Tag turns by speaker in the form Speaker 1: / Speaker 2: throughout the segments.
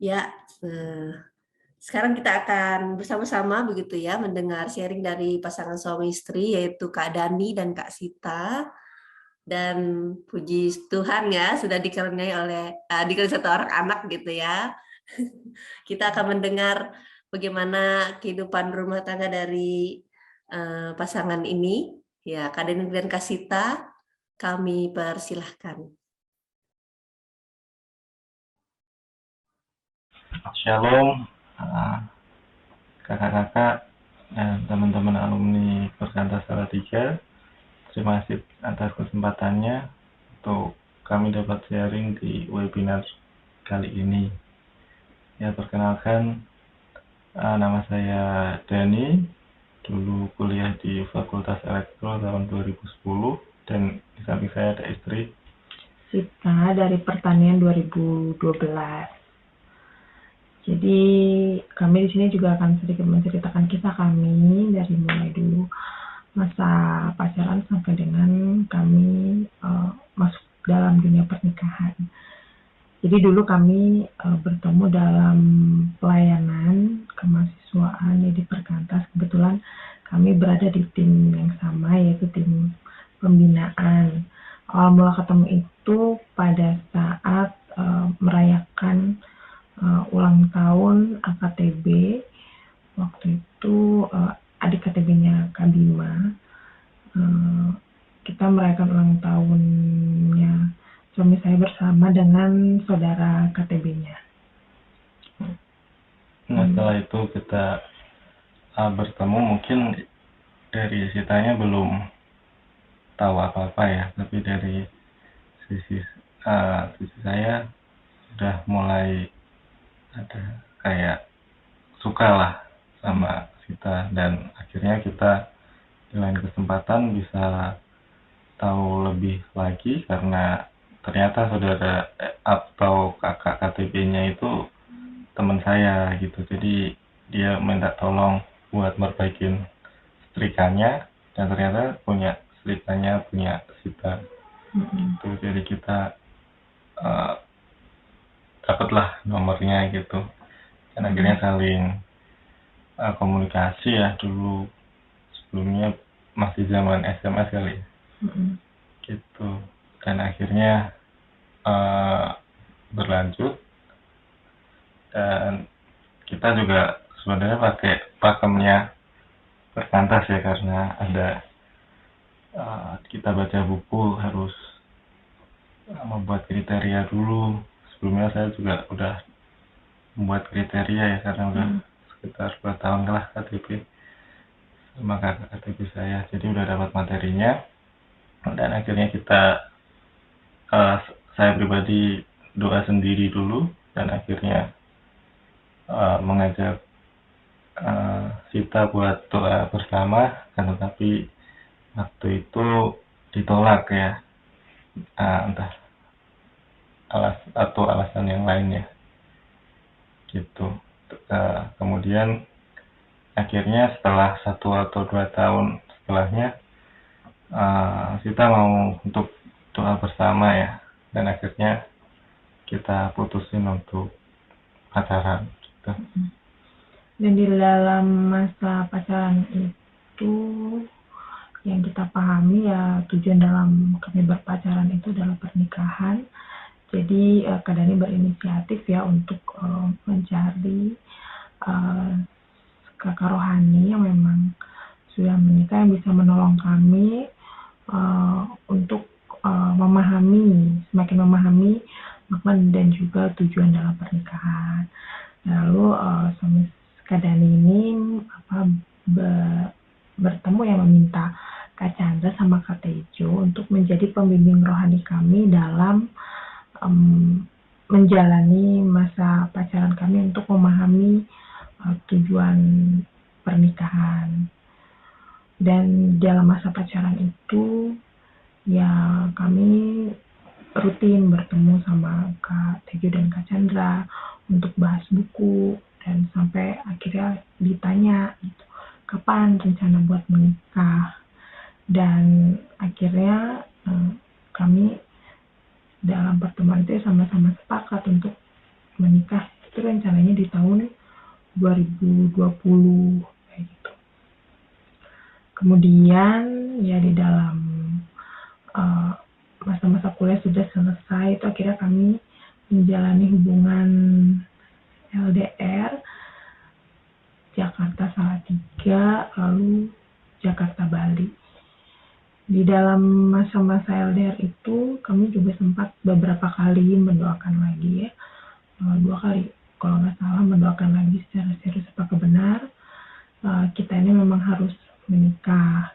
Speaker 1: Ya, sekarang kita akan bersama-sama begitu ya mendengar sharing dari pasangan suami istri yaitu Kak Dani dan Kak Sita. Dan puji Tuhan ya sudah dikaruniai oleh dikaruniai satu orang anak gitu ya. Kita akan mendengar bagaimana kehidupan rumah tangga dari pasangan ini. Ya, Kak Dani dan Kak Sita, kami persilahkan.
Speaker 2: Shalom, kakak-kakak dan teman-teman alumni Perkantas Salatiga. Terima kasih atas kesempatannya untuk kami dapat sharing di webinar kali ini. Ya, perkenalkan, nama saya Dani. Dulu kuliah di Fakultas Elektro tahun 2010 dan di samping saya ada istri
Speaker 3: Sita dari Pertanian 2012. Jadi kami di sini juga akan sedikit menceritakan kisah kami dari mulai dulu masa pacaran sampai dengan kami masuk dalam dunia pernikahan. Jadi dulu kami bertemu dalam pelayanan kemahasiswaan di Perkantas. Kebetulan kami berada di tim yang sama, yaitu tim pembinaan. Awal mula ketemu itu pada saat merayakan ulang tahun AKTB. Waktu itu adik KTB-nya Kak Bima. Kita merayakan ulang tahunnya suami saya bersama dengan saudara KTB-nya.
Speaker 2: Nah, setelah itu kita bertemu, mungkin dari Sitanya belum tahu apa-apa ya, tapi dari sisi saya udah mulai ada kayak suka lah sama Sita, dan akhirnya kita di lain kesempatan bisa tahu lebih lagi karena ternyata saudara atau kakak KTP-nya itu teman saya gitu. Jadi dia minta tolong buat merbaikin setrikanya dan ternyata punya setrikanya punya Sita. Itu jadi kita dapatlah nomornya gitu dan akhirnya saling komunikasi ya. Dulu sebelumnya masih zaman SMS kali ya. Gitu, dan akhirnya berlanjut, dan kita juga sebenarnya pakai pakemnya Perkantas ya, karena ada kita baca buku harus membuat kriteria dulu. Sebelumnya saya juga udah membuat kriteria ya, karena udah sekitar 2 tahun lah KTP sama kakak KTP saya, jadi udah dapat materinya. Dan akhirnya kita saya pribadi doa sendiri dulu, dan akhirnya mengajak Sita buat doa bersama, kan, tetapi waktu itu ditolak ya, entah alasan yang lainnya gitu. Kemudian akhirnya setelah 1 atau 2 tahun setelahnya Sita mau untuk doa bersama ya, dan akhirnya kita putusin untuk pacaran gitu.
Speaker 3: Dan di dalam masa pacaran itu yang kita pahami ya, tujuan dalam kami berpacaran itu adalah pernikahan. Jadi Kak Dani berinisiatif ya untuk mencari kakak rohani yang memang sudah menikah, yang bisa menolong kami untuk semakin memahami makna dan juga tujuan dalam pernikahan. Lalu suami Kak Dani ini bertemu yang meminta Kak Chandra sama Kak Tejo untuk menjadi pembimbing rohani kami dalam menjalani masa pacaran kami untuk memahami tujuan pernikahan. Dan dalam masa pacaran itu ya kami rutin bertemu sama Kak Tejo dan Kak Chandra untuk bahas buku, dan sampai akhirnya ditanya gitu, kapan rencana buat menikah. Dan akhirnya kami dalam pertemuan itu sama-sama sepakat untuk menikah itu rencananya di tahun 2020 kayak gitu. Kemudian ya di dalam masa-masa kuliah sudah selesai, itu akhirnya kami menjalani hubungan LDR Jakarta Salatiga, lalu Jakarta Bali. Di dalam masa-masa LDR itu kami juga sempat beberapa kali mendoakan lagi ya, 2 kali kalau nggak salah, mendoakan lagi secara serius apakah benar kita ini memang harus menikah.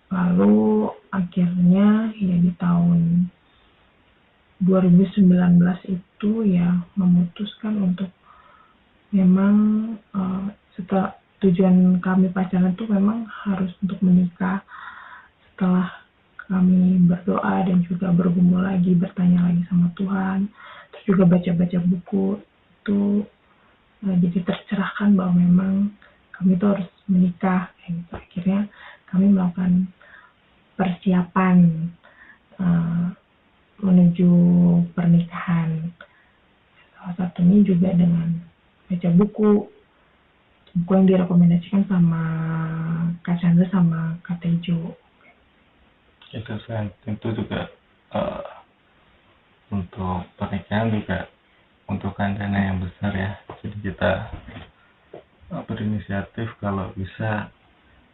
Speaker 3: Lalu akhirnya ya di tahun 2019 itu ya memutuskan untuk memang setelah tujuan kami pacaran itu memang harus untuk menikah. Setelah kami berdoa dan juga bergumul lagi, bertanya lagi sama Tuhan, terus juga baca-baca buku itu jadi tercerahkan bahwa memang kami itu harus menikah. Gitu. Akhirnya kami melakukan persiapan menuju pernikahan. Salah satunya juga dengan baca buku yang direkomendasikan sama Kak Chandra sama Kak Tejo.
Speaker 2: Itu tentu juga untuk pernikahan juga membutuhkan dana yang besar ya. Jadi kita berinisiatif kalau bisa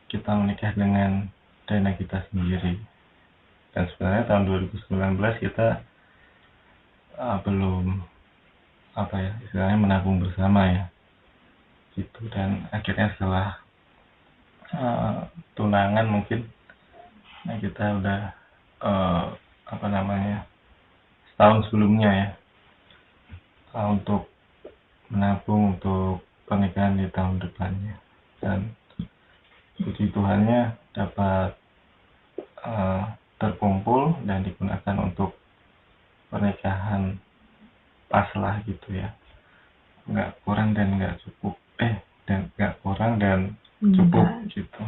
Speaker 2: kita menikah dengan dana kita sendiri. Dan sebenarnya tahun 2019 kita belum istilahnya menabung bersama ya gitu. Dan akhirnya setelah tunangan mungkin kita udah setahun sebelumnya ya untuk menabung untuk pernikahan di tahun depannya. Dan puji Tuhannya dapat terkumpul dan digunakan untuk pernikahan pas lah gitu ya, nggak kurang dan nggak cukup dan nggak kurang dan cukup gitu.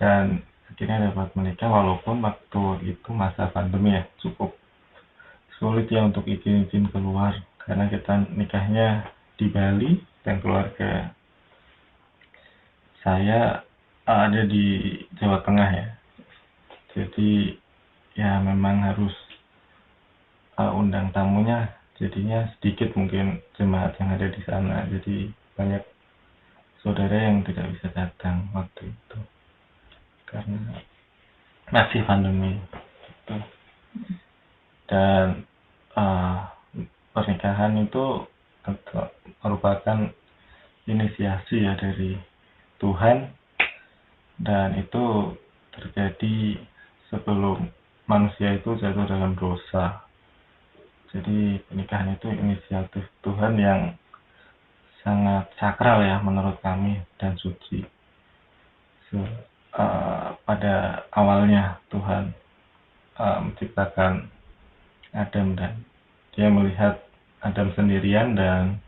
Speaker 2: Dan akhirnya dapat menikah walaupun waktu itu masa pandemi ya, cukup sulit ya untuk izin keluar karena kita nikahnya di Bali dan keluarga saya ada di Jawa Tengah ya. Jadi ya memang harus undang tamunya jadinya sedikit mungkin jemaat yang ada di sana. Jadi banyak saudara yang tidak bisa datang waktu itu karena masih pandemi gitu. Dan pernikahan itu merupakan inisiasi ya dari Tuhan, dan itu terjadi sebelum manusia itu jatuh dalam dosa. Jadi pernikahan itu inisiatif Tuhan yang sangat sakral ya menurut kami dan suci. Pada awalnya Tuhan menciptakan Adam dan dia melihat Adam sendirian dan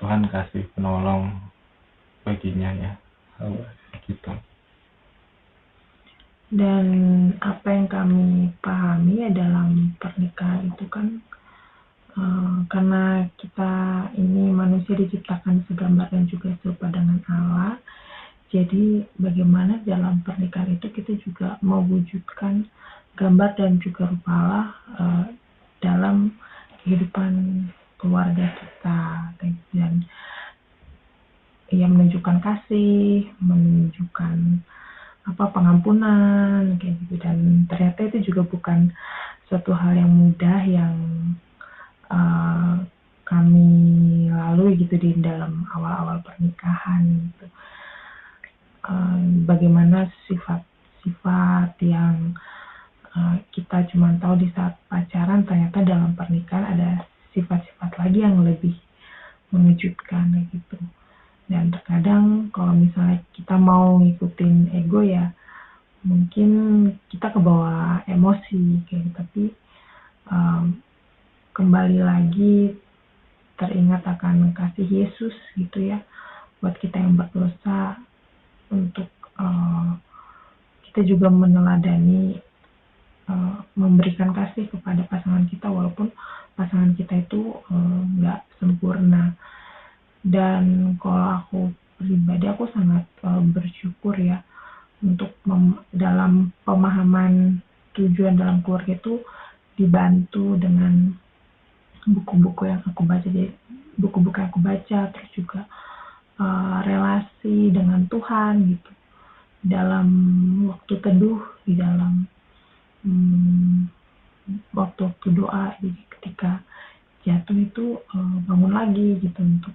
Speaker 2: Tuhan kasih penolong baginya ya, gitu.
Speaker 3: Dan apa yang kami pahami ya dalam pernikahan itu kan karena kita ini manusia diciptakan segambar dan juga serupa dengan Allah, jadi bagaimana dalam pernikahan itu kita juga mewujudkan gambar dan juga rupa Allah dalam kehidupan keluarga kita, dan ia menunjukkan kasih, menunjukkan pengampunan kayak gitu. Dan ternyata itu juga bukan suatu hal yang mudah yang kami lalui gitu di dalam awal-awal pernikahan gitu. Bagaimana sifat-sifat yang kita cuma tahu di saat pacaran, ternyata dalam pernikahan ada sifat-sifat lagi yang lebih mengejutkan gitu. Dan terkadang kalau misalnya kita mau ngikutin ego ya mungkin kita kebawa emosi kayak gitu. Tapi kembali lagi teringat akan kasih Yesus gitu ya buat kita yang berdosa, untuk kita juga meneladani memberikan kasih kepada pasangan kita walaupun pasangan kita itu nggak sempurna. Dan kalau aku pribadi aku sangat bersyukur ya untuk dalam pemahaman tujuan dalam keluarga itu dibantu dengan buku-buku yang aku baca, jadi buku-buku yang aku baca, terus juga relasi dengan Tuhan gitu, dalam waktu teduh, di dalam waktu-waktu doa. Jadi ketika jatuh itu bangun lagi gitu untuk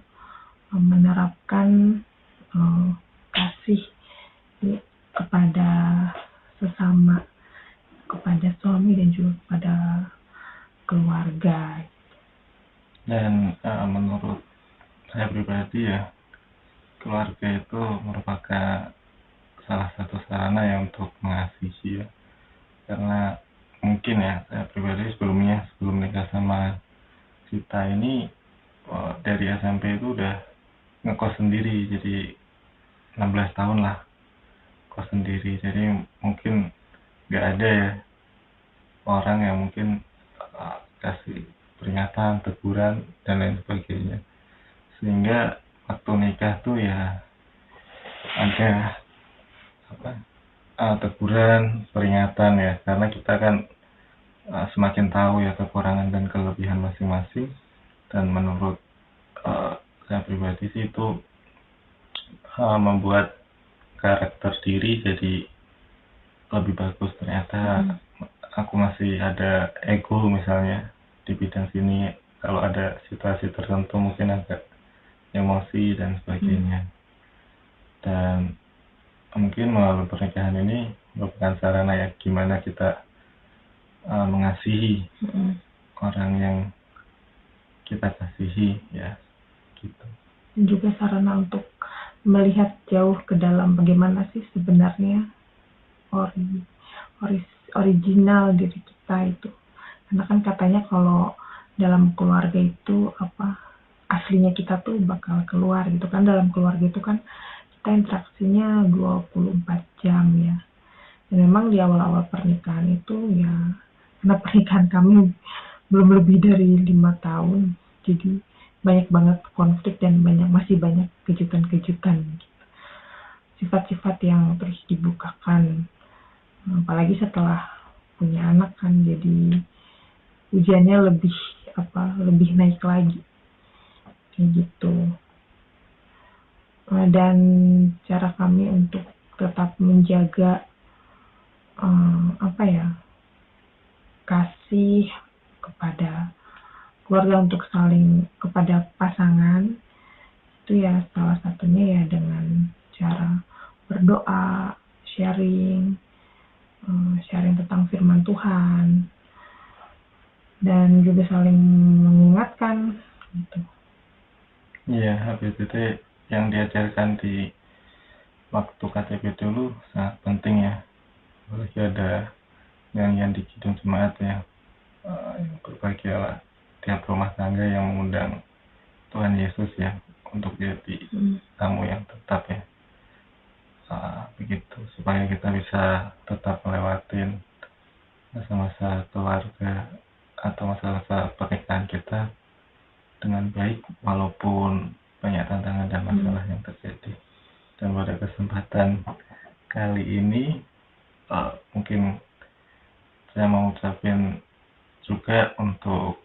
Speaker 3: menerapkan kasih kepada sesama, kepada suami dan juga kepada keluarga.
Speaker 2: Dan menurut saya pribadi ya, keluarga itu merupakan salah satu sarana ya untuk mengasihi ya. Karena mungkin ya saya pribadi sebelum nikah sama Sita ini dari SMP itu udah ngekos sendiri, jadi 16 tahun lah kos sendiri. Jadi mungkin nggak ada ya orang yang mungkin kasih peringatan, teguran, dan lain sebagainya. Sehingga waktu nikah tuh ya ada teguran, peringatan ya, karena kita kan semakin tahu ya kekurangan dan kelebihan masing-masing. Dan menurut saya pribadi sih itu membuat karakter diri jadi lebih bagus. Ternyata aku masih ada ego misalnya di bidang sini, kalau ada situasi tertentu mungkin agak emosi dan sebagainya. Dan mungkin melalui pernikahan ini merupakan sarana ya gimana kita mengasihi orang yang kita kasihi ya gitu.
Speaker 3: Dan juga sarana untuk melihat jauh ke dalam bagaimana sih sebenarnya original diri kita itu. Karena kan katanya kalau dalam keluarga itu aslinya kita tuh bakal keluar gitu kan. Dalam keluarga itu kan kita interaksinya 24 jam ya. Dan memang di awal-awal pernikahan itu ya, karena pernikahan kami belum lebih dari 5 tahun, jadi banyak banget konflik dan masih banyak kejutan-kejutan gitu. Sifat-sifat yang terus dibukakan, apalagi setelah punya anak kan, jadi ujiannya lebih naik lagi kayak gitu. Dan cara kami untuk tetap menjaga kasih kepada keluarga, untuk saling kepada pasangan itu ya salah satunya ya dengan cara berdoa, sharing tentang firman Tuhan, dan juga saling mengingatkan gitu.
Speaker 2: Iya, HBTT yang diajarkan di waktu KTP dulu sangat penting ya. Apalagi ada nyanyian di Kidung Jemaat ya, yang berbahagialah tiap rumah tangga yang mengundang Tuhan Yesus ya untuk jadi tamu yang tetap ya. Begitu supaya kita bisa tetap melewatin masa-masa keluarga atau masa-masa pernikahan kita dengan baik walaupun banyak tantangan dan masalah yang terjadi. Dan pada kesempatan kali ini mungkin saya mau ucapin juga untuk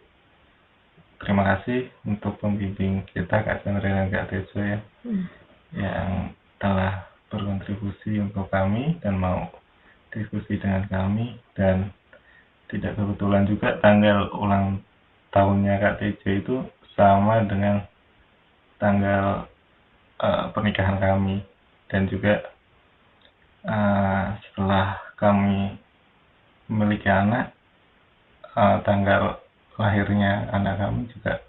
Speaker 2: terima kasih untuk pembimbing kita Kak Chandra dan Kak Tejo ya, yang telah berkontribusi untuk kami dan mau diskusi dengan kami. Dan tidak kebetulan juga tanggal ulang tahunnya Kak Tejo itu sama dengan tanggal pernikahan kami. Dan juga setelah kami memiliki anak, tanggal lahirnya anak kami juga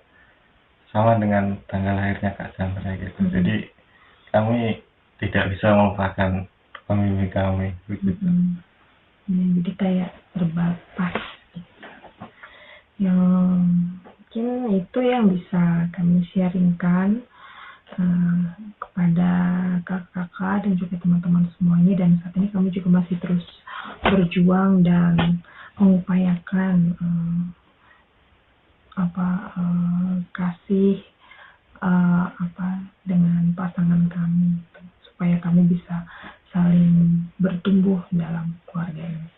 Speaker 2: sama dengan tanggal lahirnya Kak Chandra gitu. Jadi kami tidak bisa melupakan pembimbing kami begitu.
Speaker 3: Ya, jadi kayak terbatas gitu. Yang mungkin itu yang bisa kami sharingkan kepada kakak-kakak dan juga teman-teman semuanya. Dan saat ini kami juga masih terus berjuang dan mengupayakan kasih dengan pasangan kami supaya kami bisa saling bertumbuh dalam keluarga ini.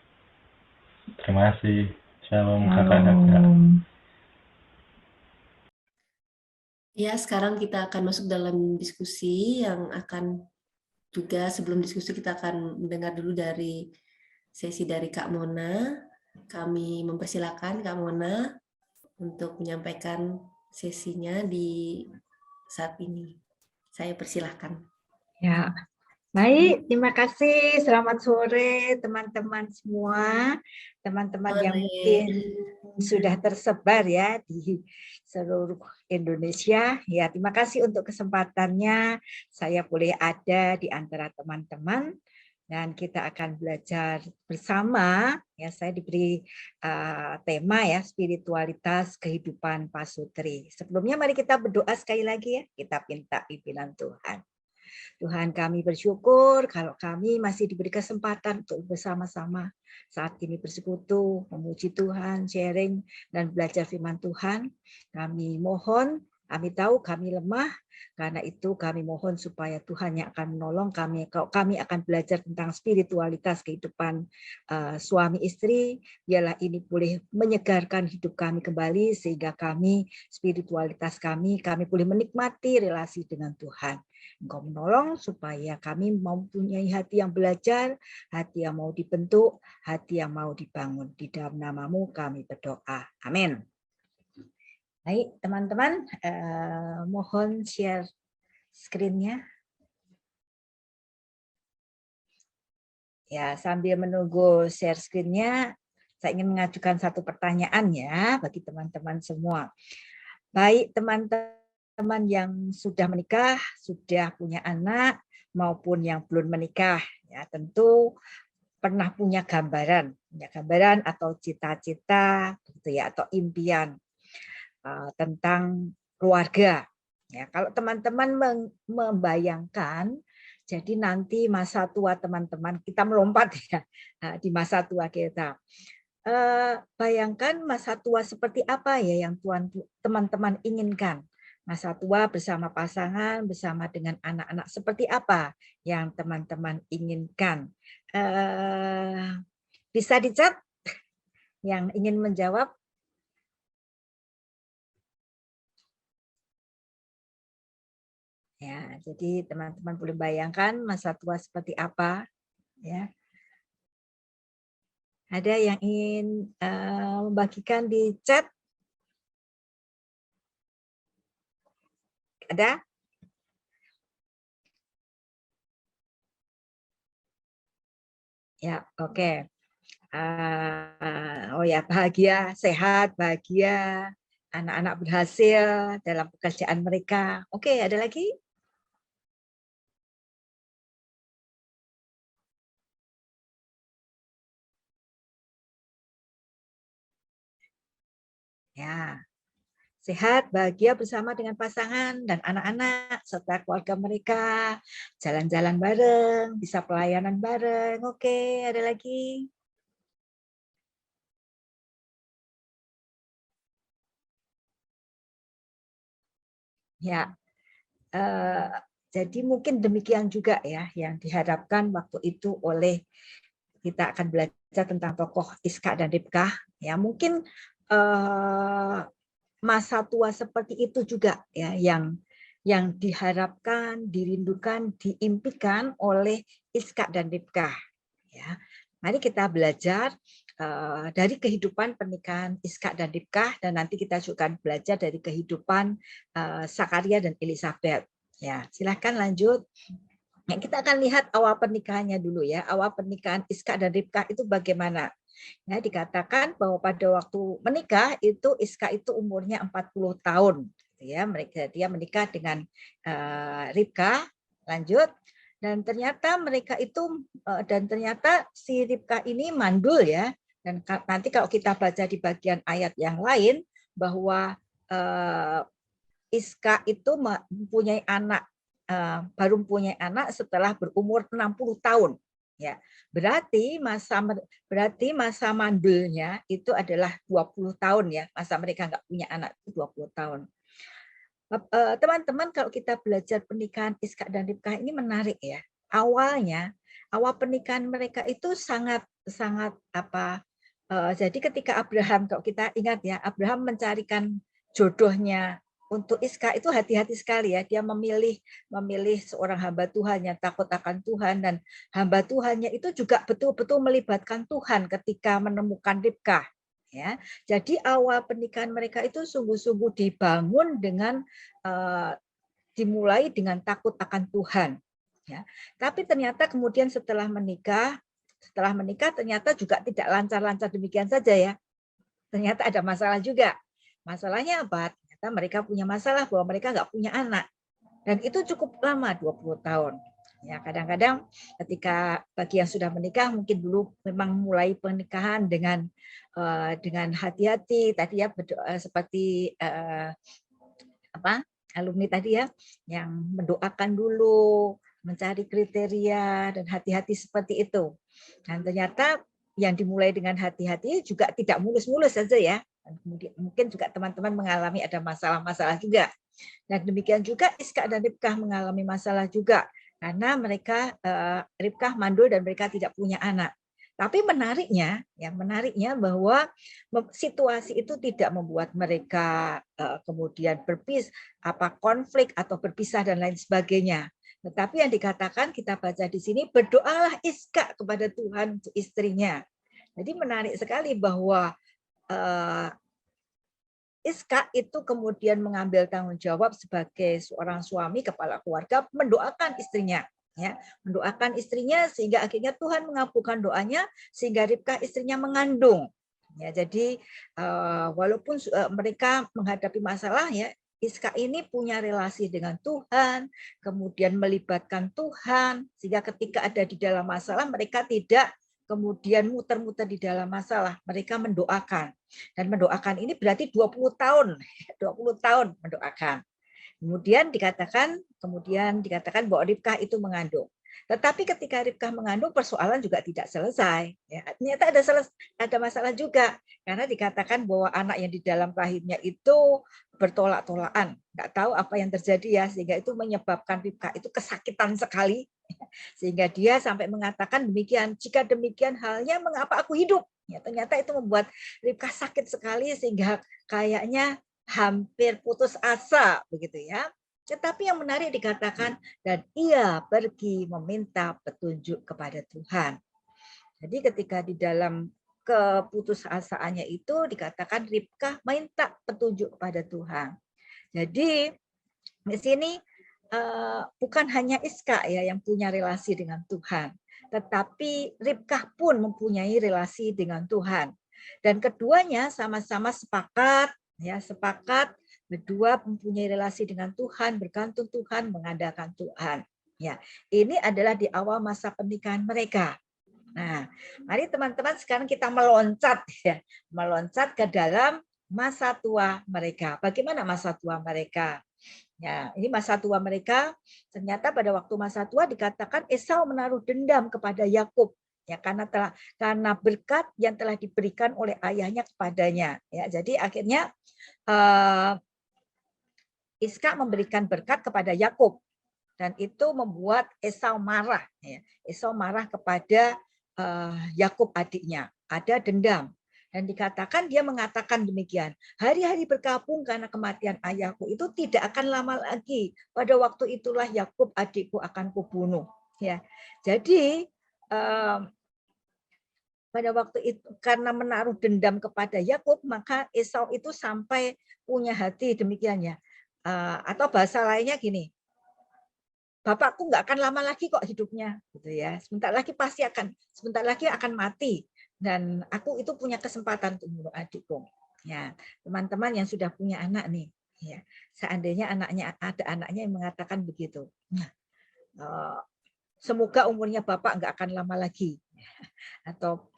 Speaker 2: Terima kasih. Shalom kakak-kakak.
Speaker 3: Shalom.
Speaker 1: Ya, sekarang kita akan masuk dalam diskusi yang akan juga sebelum diskusi kita akan mendengar dulu dari sesi dari Kak Mona. Kami mempersilakan Kak Mona untuk menyampaikan sesinya di saat ini. Saya persilahkan.
Speaker 4: Ya, baik. Terima kasih. Selamat sore teman-teman semua. Teman-teman yang mungkin sudah tersebar ya di seluruh Indonesia. Ya, terima kasih untuk kesempatannya. Saya boleh ada di antara teman-teman. Dan kita akan belajar bersama, ya saya diberi tema ya, spiritualitas kehidupan pasutri. Sebelumnya mari kita berdoa sekali lagi ya, kita minta pimpinan Tuhan. Tuhan kami bersyukur kalau kami masih diberi kesempatan untuk bersama-sama saat ini bersekutu, memuji Tuhan, sharing, dan belajar firman Tuhan. Kami mohon, kami tahu kami lemah, karena itu kami mohon supaya Tuhan yang akan menolong kami. Kalau kami akan belajar tentang spiritualitas kehidupan suami istri, biarlah ini boleh menyegarkan hidup kami kembali, sehingga kami, spiritualitas kami boleh menikmati relasi dengan Tuhan. Engkau menolong supaya kami mempunyai hati yang belajar, hati yang mau dibentuk, hati yang mau dibangun. Di dalam nama-Mu kami berdoa. Amin. Baik, teman-teman, mohon share screen-nya. Ya, sambil menunggu share screen-nya, saya ingin mengajukan satu pertanyaan ya bagi teman-teman semua. Baik, teman-teman yang sudah menikah, sudah punya anak, maupun yang belum menikah, ya tentu pernah punya gambaran atau cita-cita, gitu ya, atau impian tentang keluarga. Ya, kalau teman-teman membayangkan, jadi nanti masa tua teman-teman kita melompat ya di masa tua kita. Bayangkan masa tua seperti apa ya yang teman-teman inginkan. Masa tua bersama pasangan, bersama dengan anak-anak seperti apa yang teman-teman inginkan. Bisa dicat yang ingin menjawab. Ya, jadi teman-teman boleh bayangkan masa tua seperti apa, ya. Ada yang ingin membagikan di chat? Ada? Ya, oke. Oh ya, bahagia, sehat, bahagia, anak-anak berhasil dalam pekerjaan mereka. Oke, ada lagi? Ya, sehat, bahagia bersama dengan pasangan dan anak-anak serta keluarga mereka, jalan-jalan bareng, bisa pelayanan bareng. Oke, ada lagi? Ya, jadi mungkin demikian juga ya yang diharapkan waktu itu oleh kita akan belajar tentang tokoh Iskak dan Ribkah. Ya, mungkin masa tua seperti itu juga ya yang diharapkan, dirindukan, diimpikan oleh Iskak dan Ribkah. Ya, mari kita belajar dari kehidupan pernikahan Iskak dan Ribkah, dan nanti kita juga belajar dari kehidupan Zakaria dan Elizabeth. Ya, silakan lanjut. Ya, kita akan lihat awal pernikahannya dulu ya. Awal pernikahan Iskak dan Ribkah itu bagaimana? Ya, dikatakan bahwa pada waktu menikah itu Iskak itu umurnya 40 tahun. Ya, dia menikah dengan Ribkah. Lanjut. Dan ternyata si Ribkah ini mandul ya. Dan nanti kalau kita baca di bagian ayat yang lain bahwa Iskak itu mempunyai anak, baru mempunyai anak setelah berumur 60 tahun. Ya, berarti masa mandulnya itu adalah 20 tahun ya, masa mereka nggak punya anak itu 20 tahun. Teman-teman, kalau kita belajar pernikahan Iskak dan Ribkah ini menarik ya. Awal pernikahan mereka itu sangat jadi ketika Abraham, kalau kita ingat ya, Abraham mencarikan jodohnya untuk Iskak itu hati-hati sekali ya. Dia memilih seorang hamba Tuhan yang takut akan Tuhan, dan hamba Tuhannya itu juga betul-betul melibatkan Tuhan ketika menemukan Ribkah. Ya, jadi awal pernikahan mereka itu sungguh-sungguh dibangun dengan dimulai dengan takut akan Tuhan. Ya, tapi ternyata kemudian setelah menikah ternyata juga tidak lancar-lancar demikian saja ya. Ternyata ada masalah juga. Masalahnya apa? Ternyata mereka punya masalah bahwa mereka nggak punya anak. Dan itu cukup lama, 20 tahun. Ya, kadang-kadang ketika bagi yang sudah menikah mungkin dulu memang mulai pernikahan dengan hati-hati tadi ya, seperti alumni tadi ya, yang mendoakan dulu, mencari kriteria dan hati-hati seperti itu. Dan ternyata yang dimulai dengan hati-hati juga tidak mulus-mulus saja ya. Dan kemudian mungkin juga teman-teman mengalami ada masalah-masalah juga. Dan demikian juga Iskak dan Ribkah mengalami masalah juga karena mereka Ribkah mandul dan mereka tidak punya anak. Tapi menariknya bahwa situasi itu tidak membuat mereka kemudian konflik atau berpisah dan lain sebagainya. Tetapi yang dikatakan kita baca di sini, berdoalah Iskak kepada Tuhan untuk istrinya. Jadi menarik sekali bahwa Iskak itu kemudian mengambil tanggung jawab sebagai seorang suami, kepala keluarga, mendoakan istrinya. Ya, mendoakan istrinya sehingga akhirnya Tuhan mengabulkan doanya sehingga Ribkah istrinya mengandung. Ya, jadi walaupun mereka menghadapi masalah ya, Iskak ini punya relasi dengan Tuhan, kemudian melibatkan Tuhan sehingga ketika ada di dalam masalah mereka tidak kemudian muter-muter di dalam masalah, mereka mendoakan. Dan mendoakan ini berarti 20 tahun mendoakan. Kemudian dikatakan bahwa Ribkah itu mengandung. Tetapi ketika Ribkah mengandung, persoalan juga tidak selesai. Ya, ternyata ada masalah juga. Karena dikatakan bahwa anak yang di dalam rahimnya itu bertolak-tolakan. Nggak tahu apa yang terjadi ya, sehingga itu menyebabkan Ribkah itu kesakitan sekali. Sehingga dia sampai mengatakan demikian, jika demikian halnya mengapa aku hidup? Ya, ternyata itu membuat Ribkah sakit sekali sehingga kayaknya hampir putus asa begitu ya. Tetapi yang menarik dikatakan dan ia pergi meminta petunjuk kepada Tuhan. Jadi ketika di dalam keputusasaannya itu dikatakan Ribkah minta petunjuk kepada Tuhan. Jadi di sini bukan hanya Iskak ya yang punya relasi dengan Tuhan, tetapi Ribkah pun mempunyai relasi dengan Tuhan. Dan keduanya sama-sama sepakat berdua mempunyai relasi dengan Tuhan, bergantung Tuhan, mengandalkan Tuhan. Ya, ini adalah di awal masa pernikahan mereka. Nah, mari teman-teman sekarang kita meloncat ke dalam masa tua mereka. Bagaimana masa tua mereka? Ya, ini masa tua mereka. Ternyata pada waktu masa tua dikatakan Esau menaruh dendam kepada Yakub ya karena berkat yang telah diberikan oleh ayahnya kepadanya. Ya, jadi akhirnya Iskak memberikan berkat kepada Yakub dan itu membuat Esau marah. Ya. Esau marah kepada Yakub adiknya. Ada dendam. Dan dikatakan dia mengatakan demikian, hari-hari berkabung karena kematian ayahku itu tidak akan lama lagi. Pada waktu itulah Yakub adikku akan kubunuh. Ya, jadi pada waktu itu karena menaruh dendam kepada Yakub maka Esau itu sampai punya hati demikian ya. Atau bahasa lainnya gini, bapakku nggak akan lama lagi kok hidupnya, gitu ya. Sebentar lagi akan mati. Dan aku itu punya kesempatan untuk membunuh adikku. Ya, teman-teman yang sudah punya anak nih, ya, seandainya ada anaknya yang mengatakan begitu, semoga umurnya bapak nggak akan lama lagi, atau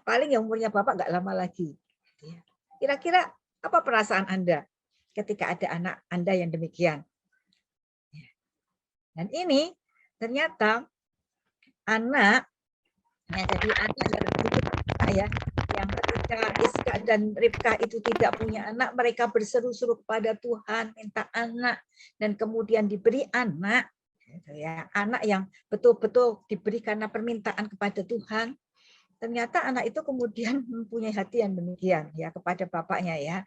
Speaker 4: paling yang umurnya bapak nggak lama lagi. Kira-kira apa perasaan Anda ketika ada anak Anda yang demikian? Dan ini ternyata anak Ya, jadi anak yang ya, yang ketika Iska dan Ribkah itu tidak punya anak, mereka berseru-seru kepada Tuhan, minta anak, dan kemudian diberi anak, gitu ya, anak yang betul-betul diberi karena permintaan kepada Tuhan. Ternyata anak itu kemudian mempunyai hati yang demikian ya kepada bapaknya ya,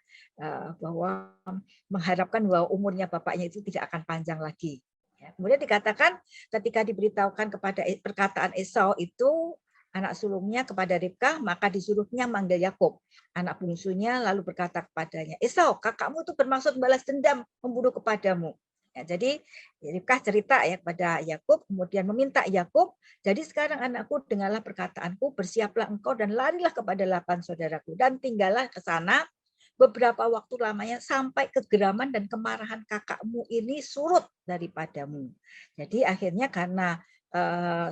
Speaker 4: bahwa mengharapkan bahwa umurnya bapaknya itu tidak akan panjang lagi. Kemudian dikatakan ketika diberitahukan kepada perkataan Esau itu anak sulungnya kepada Ribkah, maka disuruhnya manggil Yakub, anak bungsunya, lalu berkata kepadanya, Esau, kakakmu itu bermaksud balas dendam, membunuh kepadamu. Ya, jadi Ribkah cerita ya kepada Yakub, kemudian meminta Yakub, jadi sekarang anakku, dengarlah perkataanku, bersiaplah engkau dan larilah kepada 8 saudaraku dan tinggallah ke sana beberapa waktu lamanya sampai kegeraman dan kemarahan kakakmu ini surut daripadamu. Jadi akhirnya karena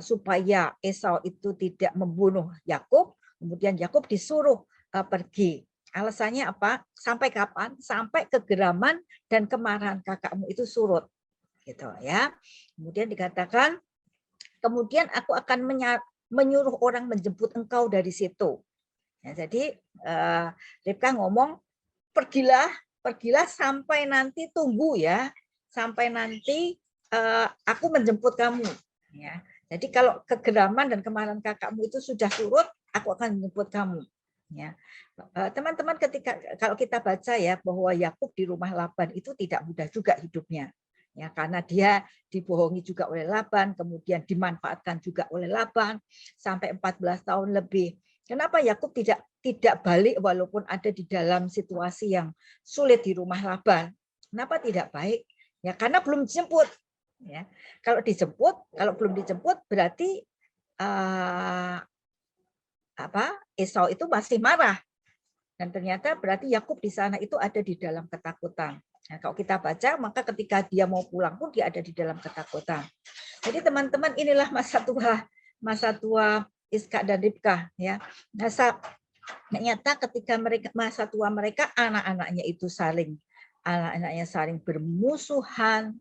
Speaker 4: supaya Esau itu tidak membunuh Yakub, kemudian Yakub disuruh pergi. Alasannya apa? Sampai kapan? Sampai kegeraman dan kemarahan kakakmu itu surut, gitu ya. Kemudian dikatakan, kemudian aku akan menyuruh orang menjemput engkau dari situ. Ya, jadi Ribkah ngomong, pergilah sampai nanti, tunggu ya, sampai nanti aku menjemput kamu. Ya. Jadi kalau kegeraman dan kemarahan kakakmu itu sudah surut, aku akan menjemput kamu. Ya. Teman-teman, ketika kalau kita baca ya bahwa Yakub di rumah Laban itu tidak mudah juga hidupnya. Ya, karena dia dibohongi juga oleh Laban, kemudian dimanfaatkan juga oleh Laban sampai 14 tahun lebih. Kenapa Yakub tidak balik walaupun ada di dalam situasi yang sulit di rumah Laban? Kenapa tidak baik? Ya karena belum dijemput. Ya, kalau belum dijemput berarti Esau itu masih marah, dan ternyata berarti Yakub di sana itu ada di dalam ketakutan. Nah, kalau kita baca, maka ketika dia mau pulang pun dia ada di dalam ketakutan. Jadi teman-teman, inilah masa tua Iska dan Ribkah ya. Ternyata ketika masa tua mereka, anak-anaknya itu saling bermusuhan,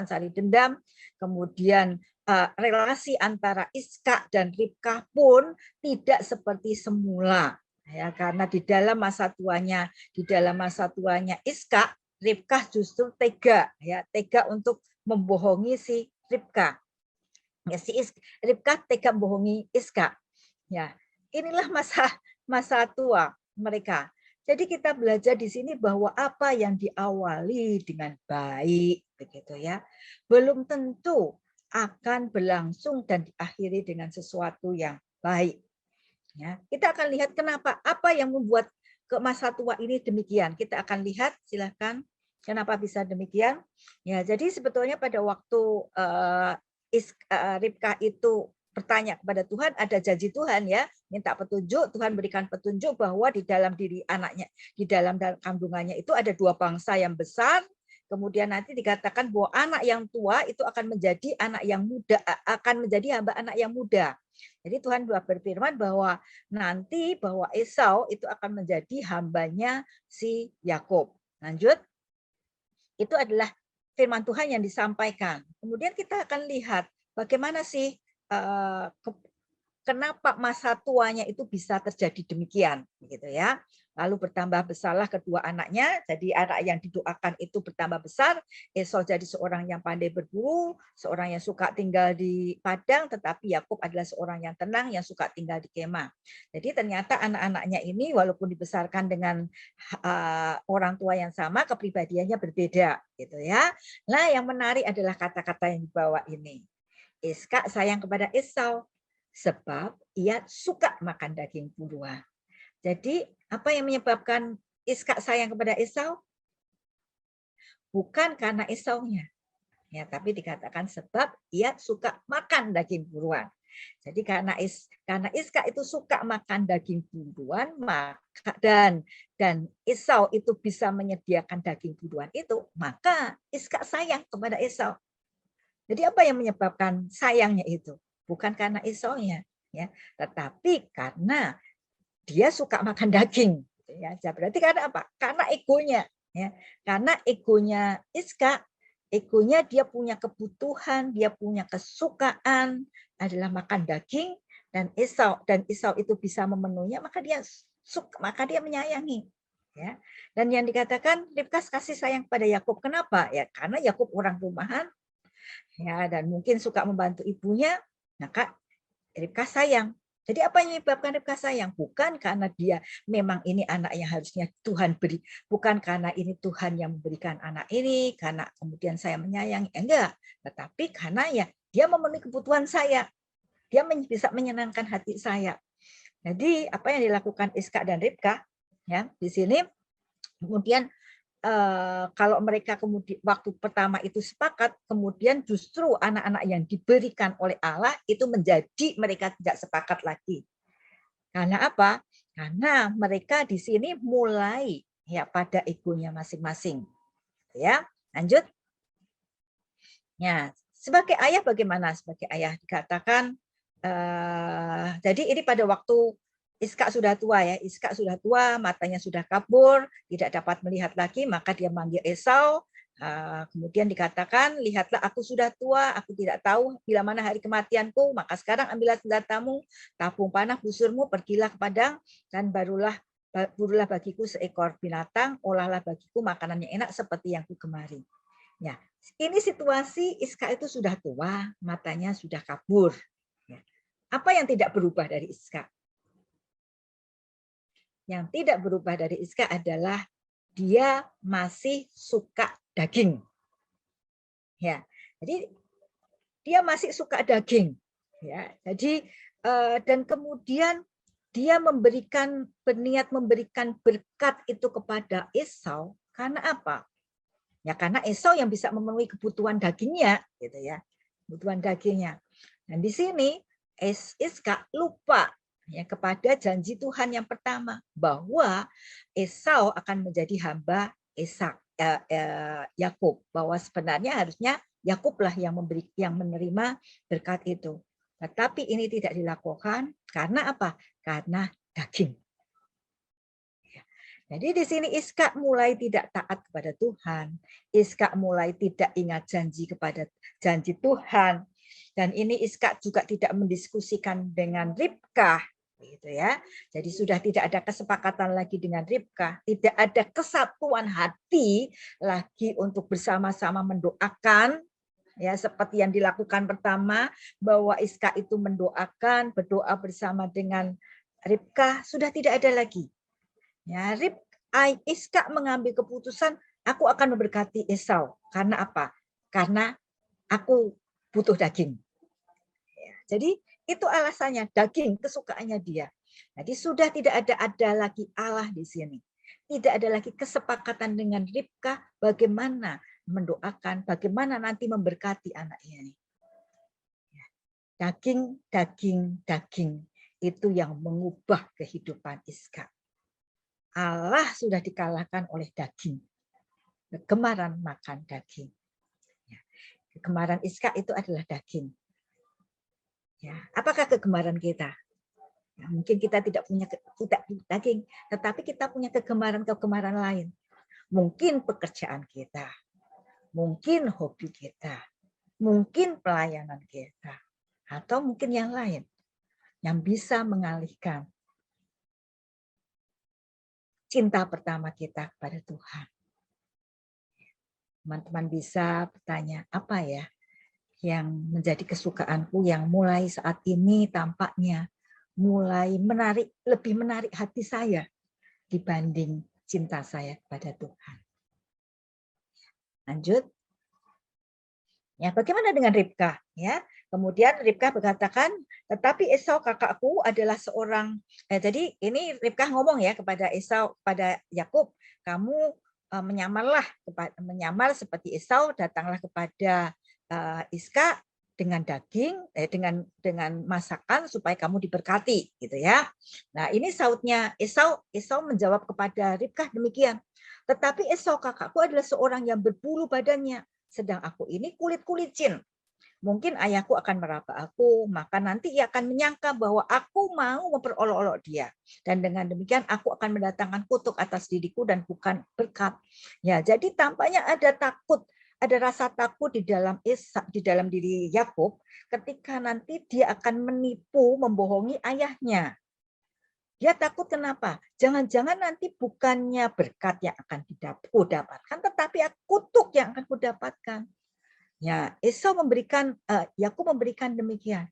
Speaker 4: saling dendam. Kemudian relasi antara Iska dan Ribkah pun tidak seperti semula. Ya, karena di dalam masa tuanya Iska, Ribkah justru tega untuk membohongi si Ribkah. Ya, Ribkah tega membohongi Iska. Ya, inilah masa tua mereka. Jadi kita belajar di sini bahwa apa yang diawali dengan baik, begitu ya, belum tentu akan berlangsung dan diakhiri dengan sesuatu yang baik. Ya, kita akan lihat kenapa, apa yang membuat ke masa tua ini demikian. Kita akan lihat, silakan, kenapa bisa demikian. Ya, jadi sebetulnya pada waktu Ribkah itu bertanya kepada Tuhan, ada janji Tuhan ya, minta petunjuk, Tuhan berikan petunjuk bahwa di dalam diri anaknya, di dalam kandungannya itu ada 2 bangsa yang besar. Kemudian nanti dikatakan bahwa anak yang tua itu akan menjadi anak yang muda, akan menjadi hamba anak yang muda. Jadi Tuhan berfirman bahwa nanti bahwa Esau itu akan menjadi hambanya si Yakub. Lanjut. Itu adalah firman Tuhan yang disampaikan. Kemudian kita akan lihat bagaimana sih kenapa masa tuanya itu bisa terjadi demikian, gitu ya. Lalu bertambah besarlah kedua anaknya, jadi anak yang didoakan itu bertambah besar. Esau jadi seorang yang pandai berburu, seorang yang suka tinggal di padang, tetapi Yakub adalah seorang yang tenang, yang suka tinggal di kemah. Jadi ternyata anak-anaknya ini walaupun dibesarkan dengan orang tua yang sama, kepribadiannya berbeda, gitu ya. Nah, yang menarik adalah kata-kata yang dibawa ini. Iska sayang kepada Esau sebab ia suka makan daging buruan. Jadi apa yang menyebabkan Iska sayang kepada Esau? Bukan karena Esaunya, ya, tapi dikatakan sebab ia suka makan daging buruan. Jadi karena Iska itu suka makan daging buruan, maka dan Esau itu bisa menyediakan daging buruan itu, maka Iska sayang kepada Esau. Jadi apa yang menyebabkan sayangnya itu? Bukan karena Esaunya, ya, tetapi karena dia suka makan daging, ya. Berarti karena apa? Karena egonya, ya. Karena egonya Iska egonya dia punya kebutuhan, dia punya kesukaan adalah makan daging, dan Esau itu bisa memenuhinya, maka dia menyayangi. Ya. Dan yang dikatakan Ribka kasih sayang pada Yakub. Kenapa? Ya karena Yakub orang rumahan, ya, dan mungkin suka membantu ibunya, maka Ribka sayang. Jadi apa yang menyebabkan Ribka sayang? Bukan karena dia memang ini anak yang harusnya Tuhan beri, bukan karena ini Tuhan yang memberikan anak ini, karena kemudian saya menyayangi, enggak. Tetapi karena ya dia memenuhi kebutuhan saya, dia bisa menyenangkan hati saya. Jadi apa yang dilakukan Iska dan Ribka, ya di sini kemudian kalau mereka kemudian waktu pertama itu sepakat, kemudian justru anak-anak yang diberikan oleh Allah itu menjadi mereka tidak sepakat lagi. Karena apa? Karena mereka di sini mulai ya pada egonya masing-masing. Ya, lanjut. Ya, sebagai ayah bagaimana? Sebagai ayah dikatakan, jadi ini pada waktu Iska sudah tua ya, Iska sudah tua, matanya sudah kabur, tidak dapat melihat lagi, maka dia manggil Esau. Kemudian dikatakan, lihatlah aku sudah tua, aku tidak tahu bila mana hari kematianku, maka sekarang ambillah senjatamu, tabung panah busurmu, pergilah ke padang, dan burulah bagiku seekor binatang, olahlah bagiku makanan yang enak seperti yang ku gemari. Ya, ini situasi Iska itu sudah tua, matanya sudah kabur. Apa yang tidak berubah dari Iska? Yang tidak berubah dari Iska adalah dia masih suka daging. Ya, jadi dia masih suka daging. Ya, jadi dan kemudian dia berniat memberikan berkat itu kepada Esau karena apa? Ya karena Esau yang bisa memenuhi kebutuhan dagingnya, gitu ya, kebutuhan dagingnya. Dan di sini Iska lupa ya kepada janji Tuhan yang pertama bahwa Esau akan menjadi hamba Yakub, bahwa sebenarnya harusnya Yakublah yang menerima berkat itu. Tetapi ini tidak dilakukan karena apa? Karena daging. Jadi di sini Iska mulai tidak taat kepada Tuhan. Iska mulai tidak ingat janji Tuhan. Dan ini Iska juga tidak mendiskusikan dengan Ribka, gitu ya. Jadi sudah tidak ada kesepakatan lagi dengan Ribka, tidak ada kesatuan hati lagi untuk bersama-sama mendoakan, ya seperti yang dilakukan pertama bahwa Iska itu mendoakan, berdoa bersama dengan Ribka, sudah tidak ada lagi. Ya, Iska mengambil keputusan, aku akan memberkati Esau. Karena apa? Karena aku butuh daging. Jadi itu alasannya, daging, kesukaannya dia. Jadi sudah tidak ada lagi Allah di sini. Tidak ada lagi kesepakatan dengan Ribka bagaimana mendoakan, bagaimana nanti memberkati anaknya ini. Daging, daging, daging. Itu yang mengubah kehidupan Iska. Allah sudah dikalahkan oleh daging. Kegemaran makan daging. Kegemaran Iska itu adalah daging. Ya, apakah kegemaran kita? Ya, mungkin kita tidak punya daging, tetapi kita punya kegemaran lain. Mungkin pekerjaan kita, mungkin hobi kita, mungkin pelayanan kita, atau mungkin yang lain yang bisa mengalihkan cinta pertama kita kepada Tuhan. Teman-teman bisa bertanya, apa ya yang menjadi kesukaanku yang mulai saat ini tampaknya mulai lebih menarik hati saya dibanding cinta saya kepada Tuhan. Lanjut. Ya, bagaimana dengan Ribka? Ya, kemudian Ribka berkatakan, tetapi Esau kakakku adalah seorang. Jadi ini Ribka ngomong ya kepada Esau, pada Yakub, kamu menyamar seperti Esau, datanglah kepada Iska dengan daging, dengan masakan supaya kamu diberkati, gitu ya. Nah ini sautnya Esau menjawab kepada Ribka demikian. Tetapi Esau kakakku adalah seorang yang berbulu badannya, sedang aku ini kulit-kulicin. Mungkin ayahku akan meraba aku, maka nanti ia akan menyangka bahwa aku mau memperolok-olok dia. Dan dengan demikian aku akan mendatangkan kutuk atas diriku dan bukan berkat. Ya, jadi tampaknya ada takut, ada rasa takut di dalam di dalam diri Yakub ketika nanti dia akan menipu, membohongi ayahnya. Dia takut kenapa? Jangan-jangan nanti bukannya berkat yang akan kudapatkan, tetapi kutuk yang akan kudapatkan. Ya, Esau memberikan, Yakub memberikan demikian.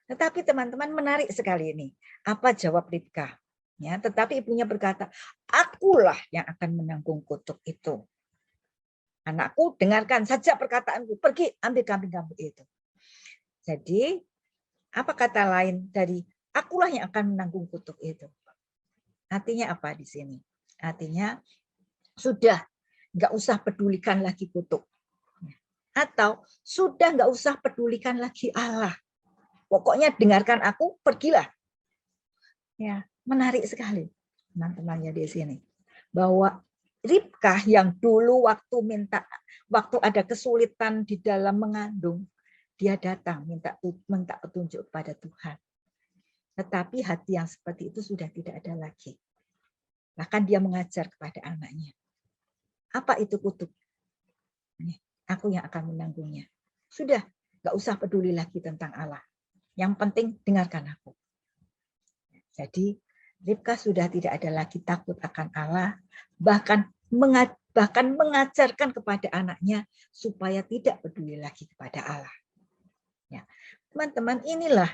Speaker 4: Tetapi teman-teman menarik sekali ini. Apa jawab Ribka? Ya, tetapi ibunya berkata, akulah yang akan menanggung kutuk itu. Anakku, dengarkan saja perkataanku. Pergi ambil kambing-kambing itu. Jadi, apa kata lain dari akulah yang akan menanggung kutuk itu? Artinya apa di sini? Artinya sudah nggak usah pedulikan lagi kutuk. Atau sudah nggak usah pedulikan lagi Allah. Pokoknya dengarkan aku, pergilah. Ya, menarik sekali teman-temannya di sini. Bahwa Ribkah yang dulu waktu ada kesulitan di dalam mengandung, dia datang minta petunjuk kepada Tuhan. Tetapi hati yang seperti itu sudah tidak ada lagi. Bahkan dia mengajar kepada anaknya. Apa itu kutuk? Aku yang akan menanggungnya. Sudah, nggak usah peduli lagi tentang Allah. Yang penting dengarkan aku. Jadi Ribka sudah tidak ada lagi takut akan Allah, bahkan mengajarkan kepada anaknya supaya tidak peduli lagi kepada Allah. Ya, teman-teman, inilah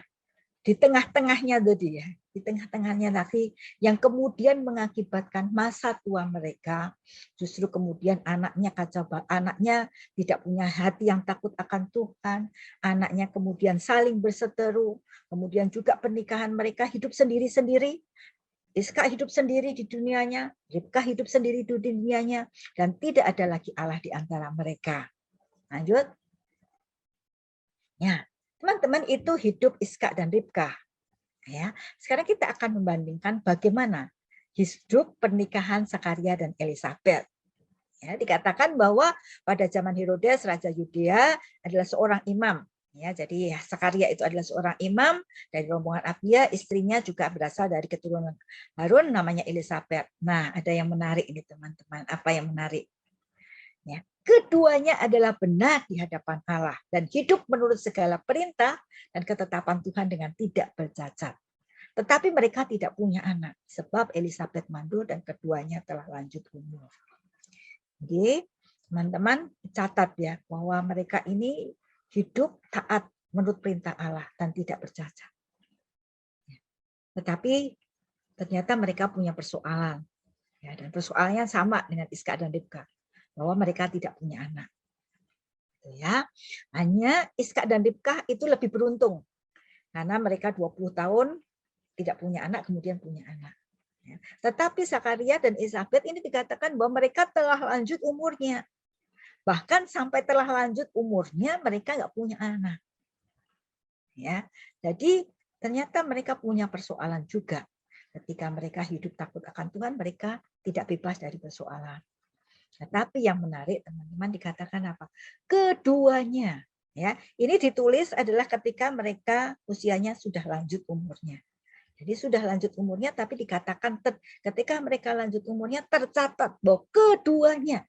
Speaker 4: di tengah-tengahnya tadi ya, di tengah-tengahnya lagi yang kemudian mengakibatkan masa tua mereka justru kemudian anaknya kacau, anaknya tidak punya hati yang takut akan Tuhan, anaknya kemudian saling berseteru, kemudian juga pernikahan mereka hidup sendiri-sendiri. Iska hidup sendiri di dunianya, Ribka hidup sendiri di dunianya, dan tidak ada lagi Allah di antara mereka. Lanjut. Ya, teman-teman, itu hidup Iska dan Ribka. Ya, sekarang kita akan membandingkan bagaimana hidup pernikahan Zakaria dan Elisabet. Ya, dikatakan bahwa pada zaman Herodes, Raja Yudea adalah seorang imam. Ya, jadi Zakaria itu adalah seorang imam dari rombongan Abia, istrinya juga berasal dari keturunan Harun, namanya Elisabet. Nah, ada yang menarik ini teman-teman. Apa yang menarik? Ya, keduanya adalah benar di hadapan Allah dan hidup menurut segala perintah dan ketetapan Tuhan dengan tidak bercacat. Tetapi mereka tidak punya anak sebab Elisabet mandul dan keduanya telah lanjut umur. Jadi, teman-teman catat ya bahwa mereka ini hidup taat menurut perintah Allah dan tidak bercacat. Tetapi ternyata mereka punya persoalan. Ya, dan persoalannya sama dengan Iska dan Ribka, bahwa mereka tidak punya anak. Ya, hanya Iska dan Ribka itu lebih beruntung karena mereka 20 tahun tidak punya anak, kemudian punya anak. Ya. Tetapi Zakaria dan Elisabet ini dikatakan bahwa mereka telah lanjut umurnya. Bahkan sampai telah lanjut umurnya mereka nggak punya anak. Ya, jadi ternyata mereka punya persoalan juga. Ketika mereka hidup takut akan Tuhan, mereka tidak bebas dari persoalan. Tetapi yang menarik teman-teman dikatakan apa? Keduanya. Ya, ini ditulis adalah ketika mereka usianya sudah lanjut umurnya. Jadi sudah lanjut umurnya, tapi dikatakan ketika mereka lanjut umurnya tercatat bahwa keduanya.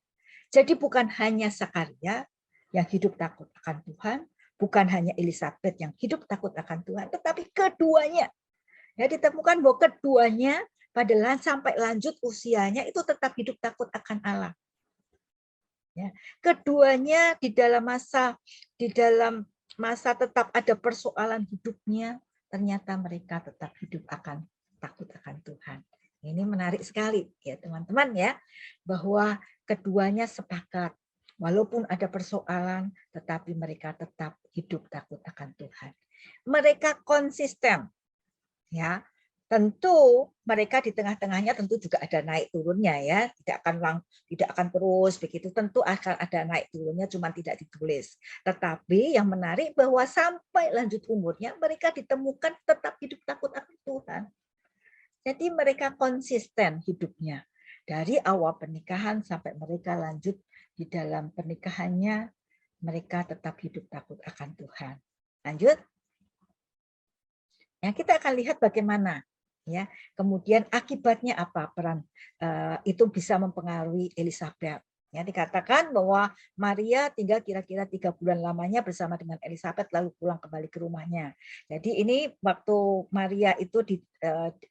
Speaker 4: Jadi bukan hanya Zakaria yang hidup takut akan Tuhan, bukan hanya Elisabet yang hidup takut akan Tuhan, tetapi keduanya. Ya, ditemukan bahwa keduanya pada sampai lanjut usianya itu tetap hidup takut akan Allah. Ya, keduanya di dalam masa tetap ada persoalan hidupnya, ternyata mereka tetap hidup akan takut akan Tuhan. Ini menarik sekali ya teman-teman ya, bahwa keduanya sepakat walaupun ada persoalan tetapi mereka tetap hidup takut akan Tuhan. Mereka konsisten ya. Tentu mereka di tengah-tengahnya tentu juga ada naik turunnya ya, tidak akan terus begitu, tentu akan ada naik turunnya, cuma tidak ditulis. Tetapi yang menarik bahwa sampai lanjut umurnya mereka ditemukan tetap hidup takut akan Tuhan. Jadi mereka konsisten hidupnya dari awal pernikahan sampai mereka lanjut di dalam pernikahannya, mereka tetap hidup takut akan Tuhan. Lanjut. Ya, kita akan lihat bagaimana ya, kemudian akibatnya apa peran itu bisa mempengaruhi Elisabet Ya, dikatakan bahwa Maria tinggal kira-kira 3 bulan lamanya bersama dengan Elizabeth lalu pulang kembali ke rumahnya. Jadi ini waktu Maria itu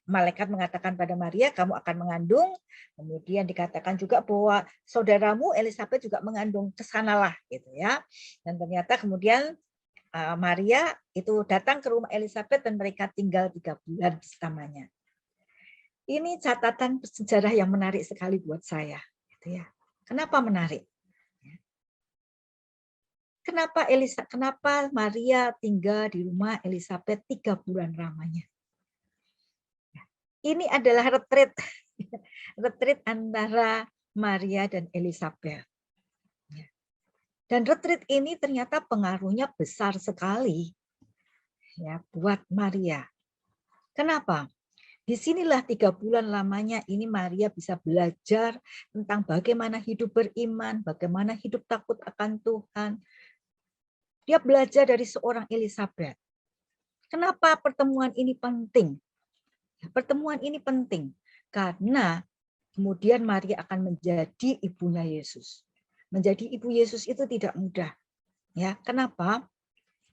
Speaker 4: malaikat mengatakan pada Maria, kamu akan mengandung. Kemudian dikatakan juga bahwa saudaramu Elizabeth juga mengandung, kesanalah gitu ya. Dan ternyata kemudian Maria itu datang ke rumah Elizabeth dan mereka tinggal 3 bulan bersamanya. Ini catatan sejarah yang menarik sekali buat saya, gitu ya. Kenapa menarik? Kenapa Maria tinggal di rumah Elizabeth 3 bulan lamanya? Ini adalah retreat antara Maria dan Elizabeth. Dan retreat ini ternyata pengaruhnya besar sekali ya buat Maria. Kenapa? Disinilah 3 bulan lamanya ini Maria bisa belajar tentang bagaimana hidup beriman, bagaimana hidup takut akan Tuhan. Dia belajar dari seorang Elizabeth. Kenapa pertemuan ini penting? Pertemuan ini penting karena kemudian Maria akan menjadi ibunya Yesus. Menjadi ibu Yesus itu tidak mudah. Ya, kenapa?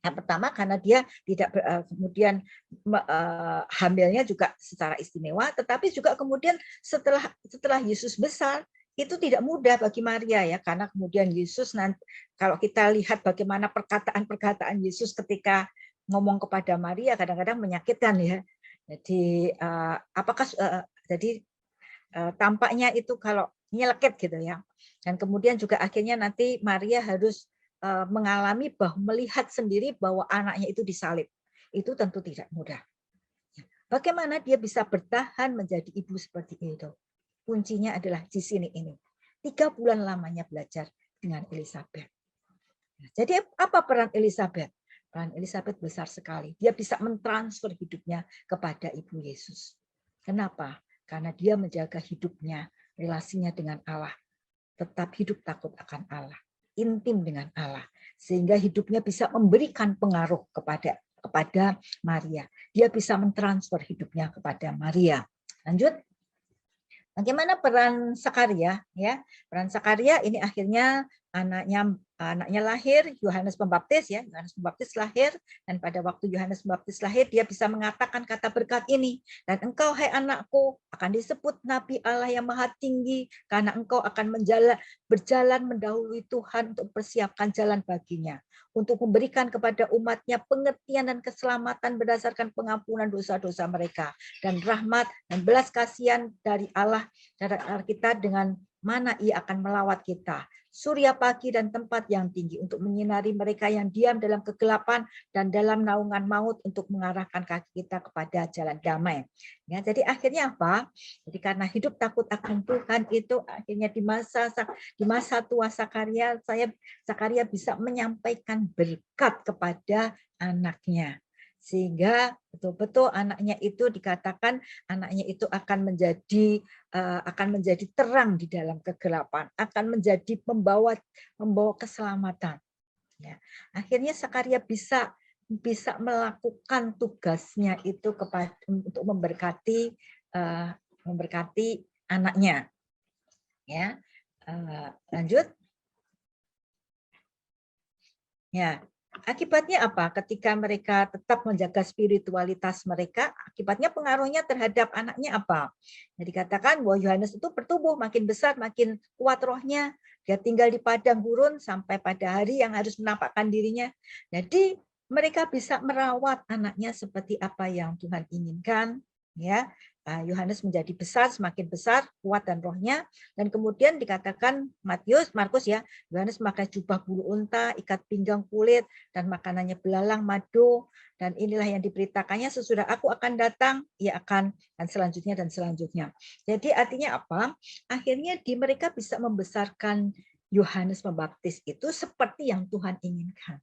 Speaker 4: Yang pertama karena dia tidak kemudian hamilnya juga secara istimewa, tetapi juga kemudian setelah Yesus besar itu tidak mudah bagi Maria ya, karena kemudian Yesus nanti kalau kita lihat bagaimana perkataan Yesus ketika ngomong kepada Maria kadang-kadang menyakitkan ya. Jadi tampaknya itu kalau nyeleket gitu ya. Dan kemudian juga akhirnya nanti Maria harus mengalami melihat sendiri bahwa anaknya itu disalib. Itu tentu tidak mudah. Bagaimana dia bisa bertahan menjadi ibu seperti itu? Kuncinya adalah di sini ini. 3 bulan lamanya belajar dengan Elizabeth. Jadi apa peran Elizabeth? Peran Elizabeth besar sekali. Dia bisa mentransfer hidupnya kepada Ibu Yesus. Kenapa? Karena dia menjaga hidupnya, relasinya dengan Allah. Tetap hidup takut akan Allah. Intim dengan Allah sehingga hidupnya bisa memberikan pengaruh kepada Maria. Dia bisa mentransfer hidupnya kepada Maria. Lanjut. Bagaimana peran Zakaria ya? Peran Zakaria ini akhirnya anaknya lahir, Yohanes Pembaptis ya. Yohanes Pembaptis lahir dan pada waktu Yohanes Pembaptis lahir dia bisa mengatakan kata berkat ini, dan engkau hai anakku akan disebut nabi Allah yang maha tinggi karena engkau akan berjalan mendahului Tuhan untuk persiapkan jalan baginya, untuk memberikan kepada umatnya pengertian dan keselamatan berdasarkan pengampunan dosa-dosa mereka dan rahmat dan belas kasihan dari Allah kita dengan mana ia akan melawat kita, surya pagi dan tempat yang tinggi untuk menyinari mereka yang diam dalam kegelapan dan dalam naungan maut untuk mengarahkan kaki kita kepada jalan damai. Ya, jadi akhirnya apa? Jadi karena hidup takut akan Tuhan itu akhirnya di masa tua Zakaria bisa menyampaikan berkat kepada anaknya. Sehingga betul-betul anaknya itu dikatakan anaknya itu akan menjadi terang di dalam kegelapan, akan menjadi membawa keselamatan. Ya. Akhirnya Zakaria bisa melakukan tugasnya itu untuk memberkati anaknya. Ya, lanjut. Ya. Akibatnya apa? Ketika mereka tetap menjaga spiritualitas mereka, akibatnya pengaruhnya terhadap anaknya apa? Jadi katakan bahwa Yohanes itu bertumbuh makin besar, makin kuat rohnya. Dia tinggal di padang gurun sampai pada hari yang harus menampakkan dirinya. Jadi mereka bisa merawat anaknya seperti apa yang Tuhan inginkan. Ya, Yohanes menjadi besar, semakin besar, kuat dan rohnya. Dan kemudian dikatakan Markus ya, Yohanes memakai jubah bulu unta, ikat pinggang kulit, dan makanannya belalang madu. Dan inilah yang diberitakannya, sesudah aku akan datang, ia akan, dan selanjutnya. Jadi artinya apa? Akhirnya mereka bisa membesarkan Yohanes Pembaptis itu seperti yang Tuhan inginkan.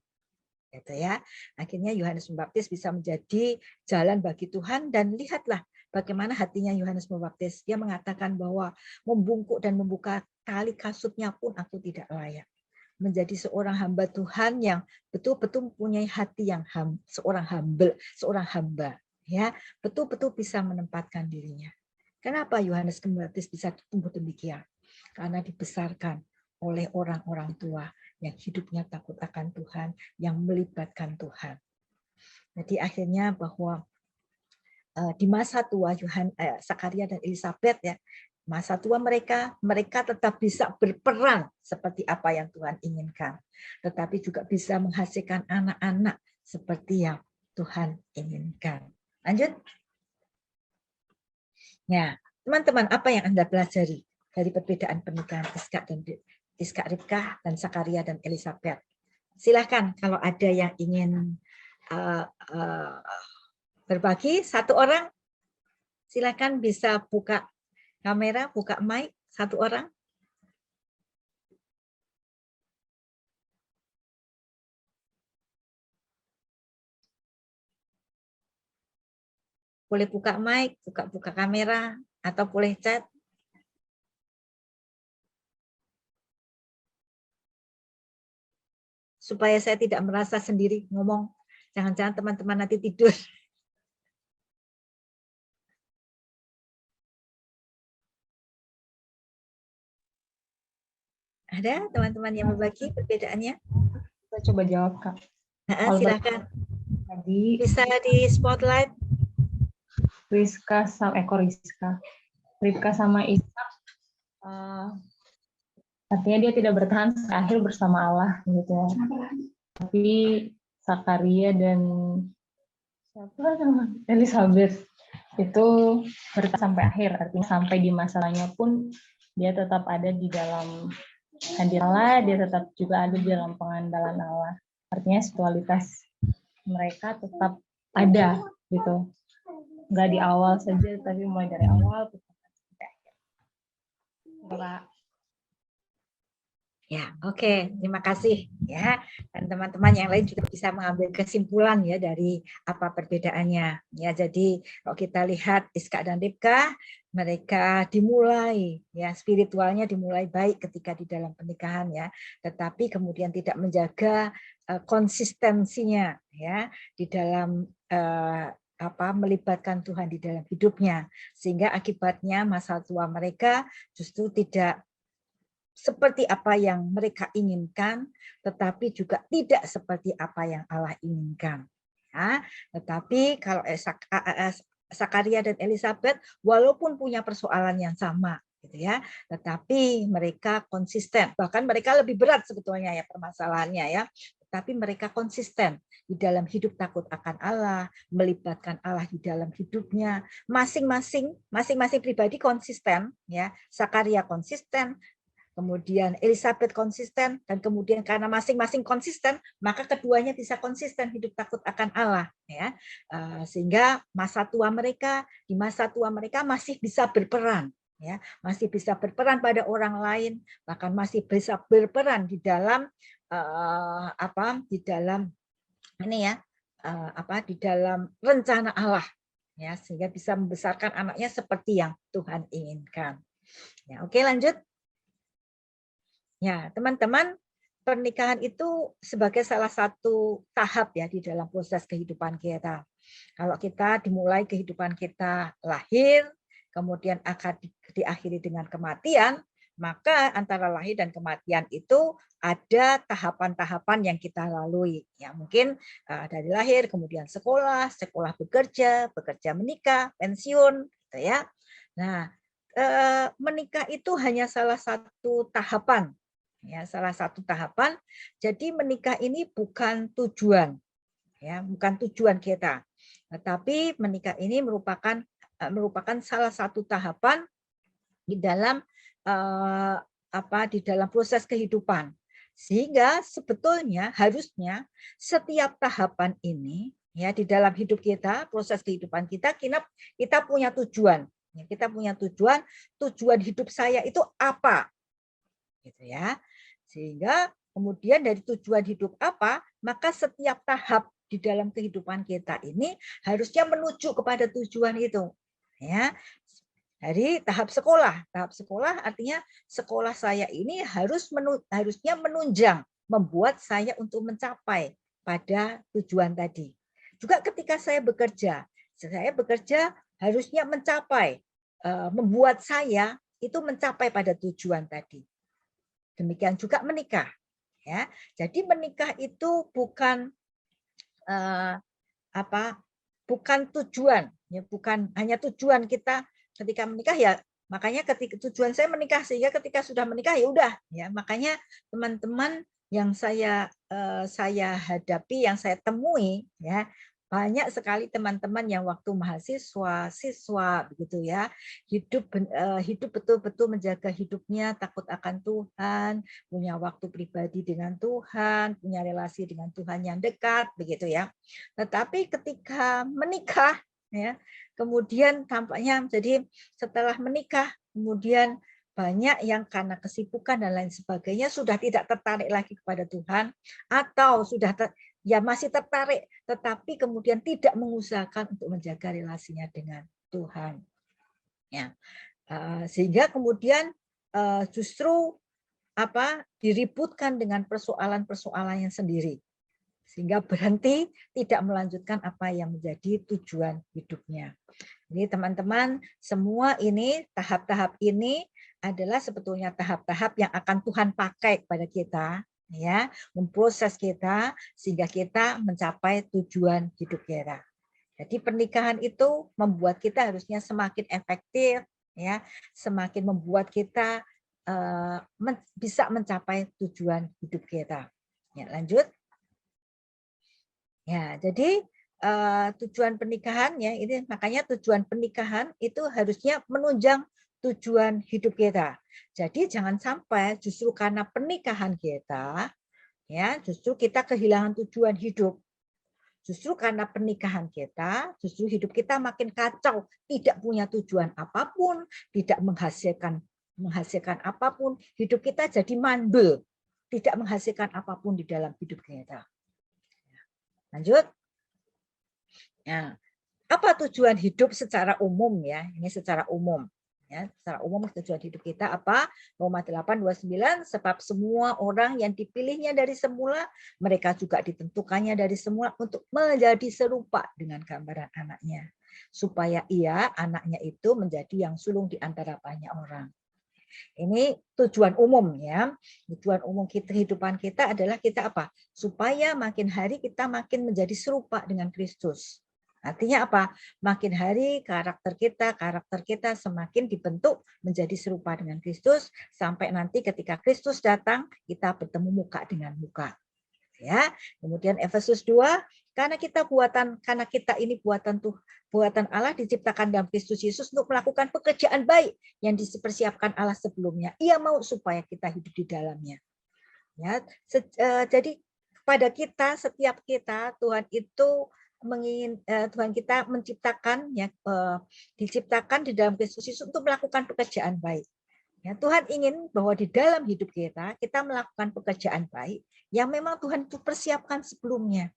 Speaker 4: Gitu ya. Akhirnya Yohanes Pembaptis bisa menjadi jalan bagi Tuhan, dan lihatlah bagaimana hatinya Yohanes Pembaptis. Dia mengatakan bahwa membungkuk dan membuka tali kasutnya pun aku tidak layak. Menjadi seorang hamba Tuhan yang betul-betul mempunyai hati yang seorang hamba ya, betul-betul bisa menempatkan dirinya. Kenapa Yohanes Pembaptis bisa tumbuh demikian? Karena dibesarkan oleh orang-orang tua yang hidupnya takut akan Tuhan, yang melibatkan Tuhan. Jadi akhirnya bahwa di masa tua Zakaria dan Elisabet ya, masa tua mereka tetap bisa berperan seperti apa yang Tuhan inginkan, tetapi juga bisa menghasilkan anak-anak seperti yang Tuhan inginkan. Lanjut. Ya, teman-teman, apa yang Anda pelajari dari perbedaan pernikahan Iskak Ribkah dan Zakaria dan Elisabet? Silahkan kalau ada yang ingin berbagi, satu orang, silakan bisa buka kamera, buka mic, satu orang. Boleh buka mic, buka kamera, atau boleh chat. Supaya saya tidak merasa sendiri ngomong, jangan-jangan teman-teman nanti tidur. Ada teman-teman yang berbagi perbedaannya?
Speaker 3: Saya coba jawab, Kak.
Speaker 4: Silakan.
Speaker 3: Tadi
Speaker 4: Bisa di spotlight.
Speaker 3: Ribkah sama Ishak, artinya dia tidak bertahan sampai akhir bersama Allah, gitu ya. Tapi Zakaria dan Elisabet itu bertahan sampai akhir, artinya sampai di masalahnya pun dia tetap ada di dalam hadir Allah, dia tetap juga ada di dalam pengandalan Allah. Artinya spiritualitas mereka tetap ada gitu. Nggak di awal saja, tapi mulai dari awal sampai akhir.
Speaker 4: Ya, oke. Terima kasih ya. Dan teman-teman yang lain juga bisa mengambil kesimpulan ya dari apa perbedaannya. Ya, jadi kalau kita lihat Iskak dan Ribkah, mereka dimulai ya spiritualnya dimulai baik ketika di dalam pernikahan ya, tetapi kemudian tidak menjaga konsistensinya ya di dalam melibatkan Tuhan di dalam hidupnya, sehingga akibatnya masa tua mereka justru tidak seperti apa yang mereka inginkan, tetapi juga tidak seperti apa yang Allah inginkan. Ya, tetapi kalau Zakaria dan Elisabet, walaupun punya persoalan yang sama, gitu ya, tetapi mereka konsisten. Bahkan mereka lebih berat sebetulnya ya permasalahannya ya. Tapi mereka konsisten di dalam hidup takut akan Allah, melibatkan Allah di dalam hidupnya. Masing-masing pribadi konsisten, ya. Zakaria konsisten, kemudian Elisabet konsisten, dan kemudian karena masing-masing konsisten, maka keduanya bisa konsisten hidup takut akan Allah, ya. Sehingga di masa tua mereka masih bisa berperan, ya, masih bisa berperan pada orang lain, bahkan masih bisa berperan di dalam di dalam rencana Allah, ya, sehingga bisa membesarkan anaknya seperti yang Tuhan inginkan. Ya, oke, lanjut. Ya, teman-teman, pernikahan itu sebagai salah satu tahap ya di dalam proses kehidupan kita. Kalau kita dimulai kehidupan kita lahir, kemudian akan diakhiri dengan kematian, maka antara lahir dan kematian itu ada tahapan-tahapan yang kita lalui. Ya, mungkin dari lahir, kemudian sekolah bekerja menikah, pensiun, gitu ya. Nah, menikah itu hanya salah satu tahapan. Ya, salah satu tahapan. Jadi menikah ini bukan tujuan, ya, bukan tujuan kita. Tetapi menikah ini merupakan salah satu tahapan di dalam di dalam proses kehidupan. Sehingga sebetulnya harusnya setiap tahapan ini ya di dalam hidup kita, proses kehidupan kita punya tujuan. Kita punya tujuan hidup saya itu apa? Gitu ya. Sehingga kemudian dari tujuan hidup apa, maka setiap tahap di dalam kehidupan kita ini harusnya menuju kepada tujuan itu. Ya. Dari tahap sekolah artinya sekolah saya ini harusnya menunjang, membuat saya untuk mencapai pada tujuan tadi. Juga ketika saya bekerja harusnya mencapai, membuat saya itu mencapai pada tujuan tadi. Demikian juga menikah. Ya, jadi menikah itu bukan bukan tujuan, ya, bukan hanya tujuan kita ketika menikah ya. Makanya ketika tujuan saya menikah, sehingga ketika sudah menikah ya udah, ya. Makanya teman-teman yang saya hadapi, yang saya temui, ya, banyak sekali teman-teman yang waktu mahasiswa, siswa, begitu ya, hidup betul-betul menjaga hidupnya, takut akan Tuhan, punya waktu pribadi dengan Tuhan, punya relasi dengan Tuhan yang dekat, begitu ya. Tetapi ketika menikah, ya, kemudian tampaknya jadi setelah menikah, kemudian banyak yang karena kesibukan dan lain sebagainya sudah tidak tertarik lagi kepada Tuhan, atau sudah ya masih tertarik, tetapi kemudian tidak mengusahakan untuk menjaga relasinya dengan Tuhan. Ya, sehingga kemudian justru diributkan dengan persoalan-persoalan yang sendiri, sehingga berhenti tidak melanjutkan apa yang menjadi tujuan hidupnya. Jadi teman-teman, semua ini, tahap-tahap ini adalah sebetulnya tahap-tahap yang akan Tuhan pakai kepada kita, ya, memproses kita sehingga kita mencapai tujuan hidup kita. Jadi pernikahan itu membuat kita harusnya semakin efektif, ya, semakin membuat kita bisa mencapai tujuan hidup kita. Ya, lanjut. Ya, jadi tujuan pernikahan, ya, ini makanya tujuan pernikahan itu harusnya menunjang tujuan hidup kita. Jadi jangan sampai justru karena pernikahan kita, ya, justru kita kehilangan tujuan hidup. Justru karena pernikahan kita, justru hidup kita makin kacau, tidak punya tujuan apapun, tidak menghasilkan apapun, hidup kita jadi mandul, tidak menghasilkan apapun di dalam hidup kita. Lanjut. Nah, apa tujuan hidup secara umum, ya? Ini secara umum. Ya, secara umum tujuan hidup kita apa? Roma 8:29, sebab semua orang yang dipilihnya dari semula, mereka juga ditentukannya dari semula untuk menjadi serupa dengan gambaran anaknya, supaya ia, anaknya itu, menjadi yang sulung di antara banyak orang. Ini tujuan umum, ya. Tujuan umum kehidupan kita adalah kita apa? Supaya makin hari kita makin menjadi serupa dengan Kristus. Artinya apa? Makin hari karakter kita semakin dibentuk menjadi serupa dengan Kristus, sampai nanti ketika Kristus datang kita bertemu muka dengan muka. Ya. Kemudian Efesus 2, karena kita ini buatan Allah, diciptakan dalam Kristus Yesus untuk melakukan pekerjaan baik yang dipersiapkan Allah sebelumnya. Ia mau supaya kita hidup di dalamnya. Ya, jadi kepada kita, setiap kita, Tuhan itu Tuhan kita menciptakan, ya, diciptakan di dalam Kristus Yesus untuk melakukan pekerjaan baik. Ya, Tuhan ingin bahwa di dalam hidup kita melakukan pekerjaan baik yang memang Tuhan itu persiapkan sebelumnya,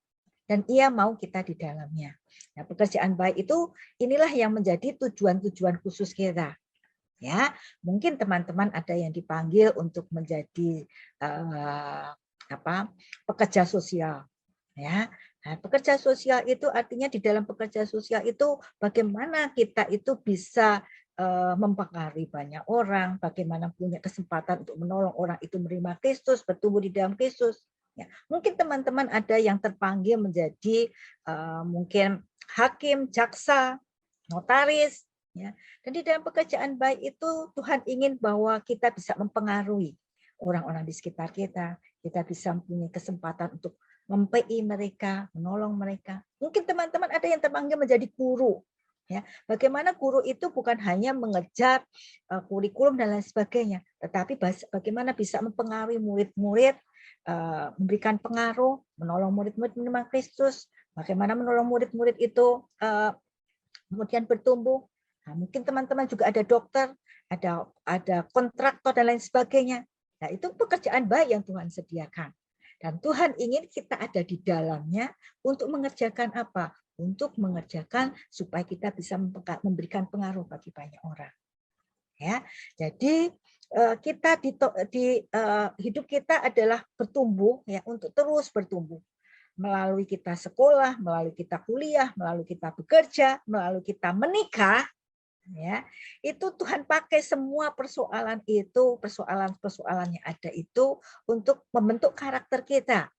Speaker 4: dan Ia mau kita di dalamnya. Nah, pekerjaan baik itu inilah yang menjadi tujuan-tujuan khusus kita. Ya, mungkin teman-teman ada yang dipanggil untuk menjadi pekerja sosial. Ya, nah, pekerja sosial itu artinya di dalam pekerja sosial itu bagaimana kita itu bisa mempengaruhi banyak orang, bagaimana punya kesempatan untuk menolong orang itu menerima Kristus, bertumbuh di dalam Kristus. Ya, mungkin teman-teman ada yang terpanggil menjadi mungkin hakim, jaksa, notaris. Ya. Dan di dalam pekerjaan baik itu Tuhan ingin bahwa kita bisa mempengaruhi orang-orang di sekitar kita. Kita bisa mempunyai kesempatan untuk mempi mereka, menolong mereka. Mungkin teman-teman ada yang terpanggil menjadi guru. Ya, bagaimana guru itu bukan hanya mengejar kurikulum dan lain sebagainya, tetapi bagaimana bisa mempengaruhi murid-murid, memberikan pengaruh, menolong murid-murid menerima Kristus, bagaimana menolong murid-murid itu kemudian bertumbuh. Nah, mungkin teman-teman juga ada dokter, ada kontraktor dan lain sebagainya. Nah, itu pekerjaan baik yang Tuhan sediakan. Dan Tuhan ingin kita ada di dalamnya untuk mengerjakan apa? Untuk mengerjakan supaya kita bisa memberikan pengaruh bagi banyak orang. Ya, jadi kita di hidup kita adalah bertumbuh, ya, untuk terus bertumbuh melalui kita sekolah, melalui kita kuliah, melalui kita bekerja, melalui kita menikah, ya. Itu Tuhan pakai semua persoalan itu, persoalan-persoalan yang ada itu untuk membentuk karakter kita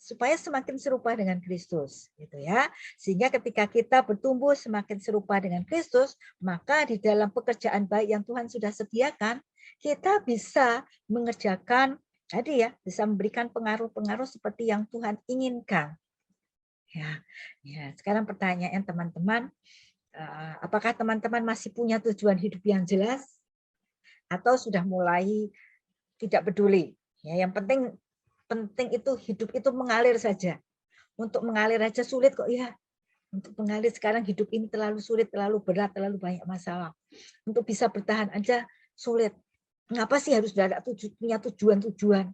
Speaker 4: supaya semakin serupa dengan Kristus, gitu ya. Sehingga ketika kita bertumbuh semakin serupa dengan Kristus, maka di dalam pekerjaan baik yang Tuhan sudah sediakan, kita bisa mengerjakan tadi ya, bisa memberikan pengaruh-pengaruh seperti yang Tuhan inginkan. Ya, ya. Sekarang pertanyaan teman-teman, apakah teman-teman masih punya tujuan hidup yang jelas atau sudah mulai tidak peduli? Ya, yang penting itu hidup itu mengalir saja. Untuk mengalir aja sulit kok ya. Untuk mengalir sekarang hidup ini terlalu sulit, terlalu berat, terlalu banyak masalah. Untuk bisa bertahan aja sulit. Mengapa sih harus punya tujuan-tujuan?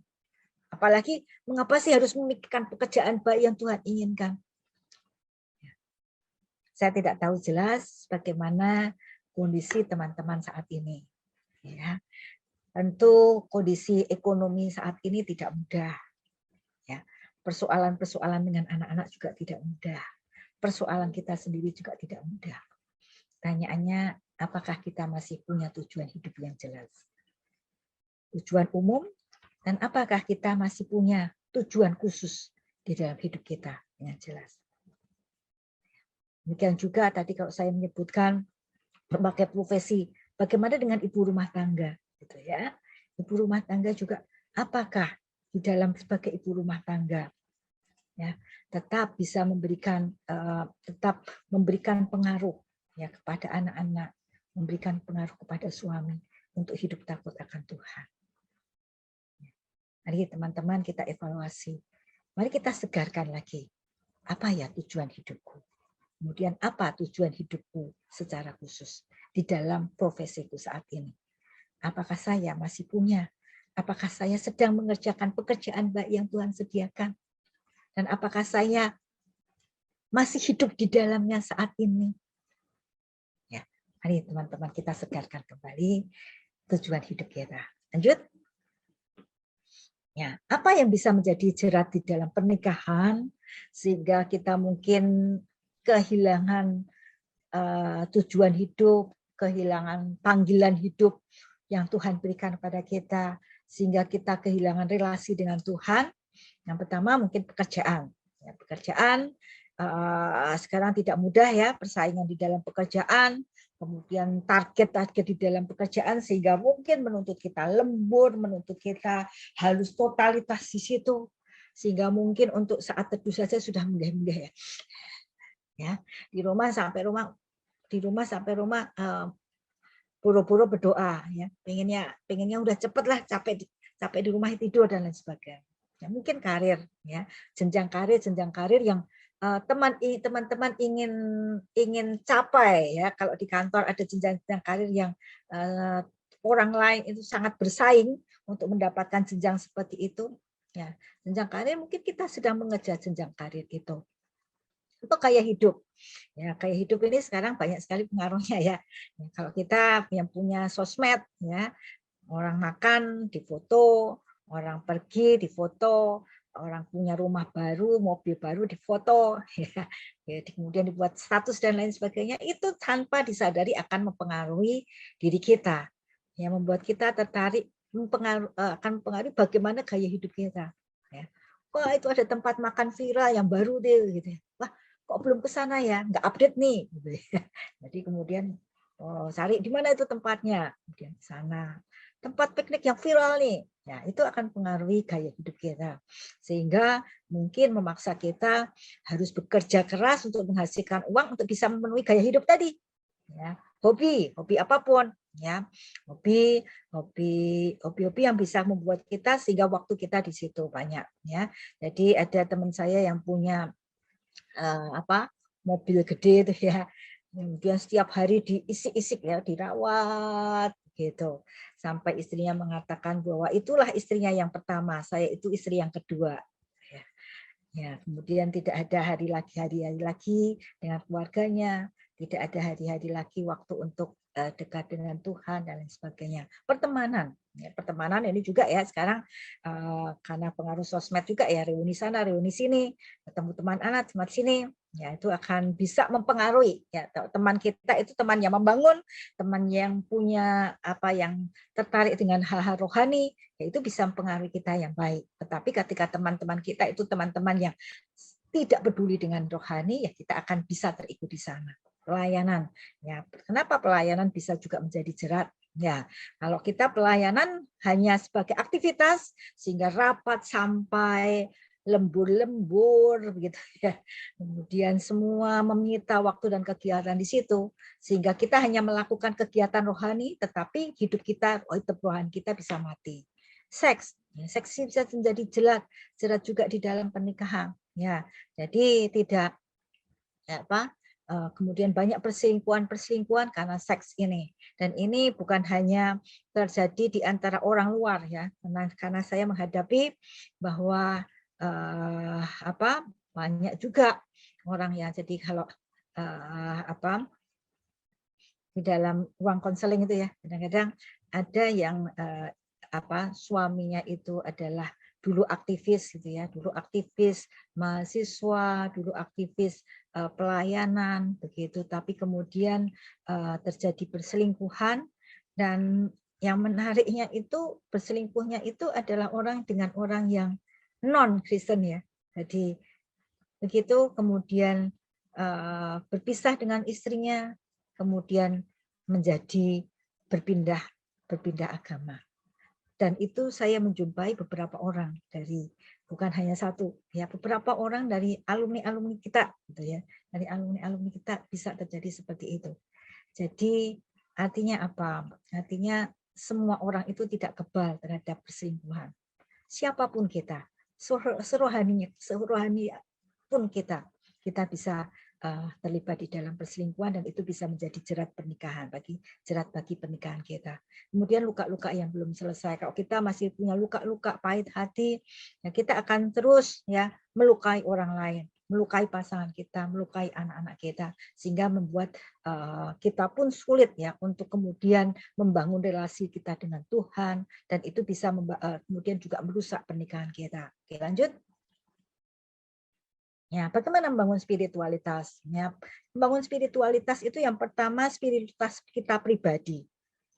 Speaker 4: Apalagi mengapa sih harus memikirkan pekerjaan baik yang Tuhan inginkan? Saya tidak tahu jelas bagaimana kondisi teman-teman saat ini. Ya, tentu kondisi ekonomi saat ini tidak mudah. Ya, persoalan-persoalan dengan anak-anak juga tidak mudah. Persoalan kita sendiri juga tidak mudah. Pertanyaannya, apakah kita masih punya tujuan hidup yang jelas? Tujuan umum, dan apakah kita masih punya tujuan khusus di dalam hidup kita yang jelas? Demikian juga tadi kalau saya menyebutkan berbagai profesi, bagaimana dengan ibu rumah tangga, gitu ya? Ibu rumah tangga juga, apakah di dalam sebagai ibu rumah tangga, ya, tetap bisa memberikan pengaruh ya kepada anak-anak, memberikan pengaruh kepada suami untuk hidup takut akan Tuhan. Mari teman-teman kita evaluasi, mari kita segarkan lagi, apa ya tujuan hidupku? Kemudian apa tujuan hidupku secara khusus di dalam profesiku saat ini? Apakah saya masih punya? Apakah saya sedang mengerjakan pekerjaan baik yang Tuhan sediakan? Dan apakah saya masih hidup di dalamnya saat ini? Ya, mari teman-teman kita segarkan kembali tujuan hidup kita. Lanjut. Ya, apa yang bisa menjadi jerat di dalam pernikahan sehingga kita mungkin kehilangan tujuan hidup, kehilangan panggilan hidup yang Tuhan berikan kepada kita, sehingga kita kehilangan relasi dengan Tuhan. Yang pertama mungkin pekerjaan. Ya, pekerjaan sekarang tidak mudah ya, persaingan di dalam pekerjaan, kemudian target-target di dalam pekerjaan, sehingga mungkin menuntut kita lembur, menuntut kita harus totalitas di situ, sehingga mungkin untuk saat teduh saja sudah menggah-menggah ya. Ya, di rumah sampai rumah buru-buru berdoa ya, pengennya udah cepet lah, capek di rumah tidur dan lain sebagainya. Ya, mungkin karir ya, jenjang karir yang teman-teman ingin capai ya. Kalau di kantor ada jenjang karir yang orang lain itu sangat bersaing untuk mendapatkan jenjang seperti itu ya. Jenjang karir mungkin kita sedang mengejar jenjang karir itu. Untuk gaya hidup. Ya, gaya hidup ini sekarang banyak sekali pengaruhnya ya. Kalau kita yang punya sosmed ya, orang makan difoto, orang pergi difoto, orang punya rumah baru, mobil baru difoto, ya, kemudian dibuat status dan lain sebagainya, itu tanpa disadari akan mempengaruhi diri kita, yang membuat kita tertarik, akan mempengaruhi bagaimana gaya hidup kita. Ya. Wah, itu ada tempat makan viral yang baru deh, gitu. Wah, kok belum ke sana ya, nggak update nih. Gitu ya. Jadi kemudian cari di mana itu tempatnya, kemudian ke sana. Tempat piknik yang viral nih, ya itu akan mempengaruhi gaya hidup kita, sehingga mungkin memaksa kita harus bekerja keras untuk menghasilkan uang untuk bisa memenuhi gaya hidup tadi. Ya, hobi apapun, ya hobi yang bisa membuat kita sehingga waktu kita di situ banyak, ya. Jadi ada teman saya yang punya mobil gede itu ya, kemudian setiap hari diisik-isik ya, dirawat gitu, sampai istrinya mengatakan bahwa itulah istrinya yang pertama, saya itu istri yang kedua. Ya, kemudian tidak ada hari lagi dengan keluarganya, tidak ada hari-hari lagi waktu untuk dekat dengan Tuhan dan lain sebagainya. Pertemanan, ya, pertemanan ini juga ya sekarang karena pengaruh sosmed juga ya, reuni sana, reuni sini, ketemu teman anak, teman sini, ya itu akan bisa mempengaruhi ya, teman kita itu teman yang membangun, teman yang punya yang tertarik dengan hal-hal rohani, ya itu bisa mempengaruhi kita yang baik. Tetapi ketika teman-teman kita itu teman-teman yang tidak peduli dengan rohani, ya kita akan bisa terikut di sana. Pelayanan, ya kenapa pelayanan bisa juga menjadi jerat? Ya, kalau kita pelayanan hanya sebagai aktivitas sehingga rapat sampai lembur-lembur begitu ya. Kemudian semua menyita waktu dan kegiatan di situ sehingga kita hanya melakukan kegiatan rohani tetapi hidup kita, hidup rohani kita bisa mati. Seks, ya, seks bisa menjadi jerat juga di dalam pernikahan. Ya, jadi tidak kemudian banyak perselingkuhan karena seks ini. Dan ini bukan hanya terjadi di antara orang luar ya, karena saya menghadapi bahwa banyak juga orang yang jadi kalau di dalam ruang konseling itu ya kadang-kadang ada yang suaminya itu adalah dulu aktivis gitu ya, dulu aktivis mahasiswa, dulu aktivis pelayanan begitu, tapi kemudian terjadi perselingkuhan dan yang menariknya itu berselingkuhnya itu adalah orang dengan orang yang non Kristen ya. Jadi begitu kemudian berpisah dengan istrinya, kemudian menjadi berpindah agama. Dan itu saya menjumpai beberapa orang dari bukan hanya satu ya, beberapa orang dari alumni kita gitu ya, dari alumni kita bisa terjadi seperti itu. Jadi artinya apa? Artinya semua orang itu tidak kebal terhadap perselingkuhan. Siapapun kita, serohani pun kita bisa terlibat di dalam perselingkuhan dan itu bisa menjadi jerat bagi pernikahan kita. Kemudian luka-luka yang belum selesai. Kalau kita masih punya luka-luka pahit hati, ya kita akan terus ya melukai orang lain, melukai pasangan kita, melukai anak-anak kita, sehingga membuat kita pun sulit ya untuk kemudian membangun relasi kita dengan Tuhan dan itu bisa kemudian juga merusak pernikahan kita. Oke, lanjut. Ya, bagaimana membangun spiritualitas? Ya, membangun spiritualitas itu yang pertama spiritualitas kita pribadi.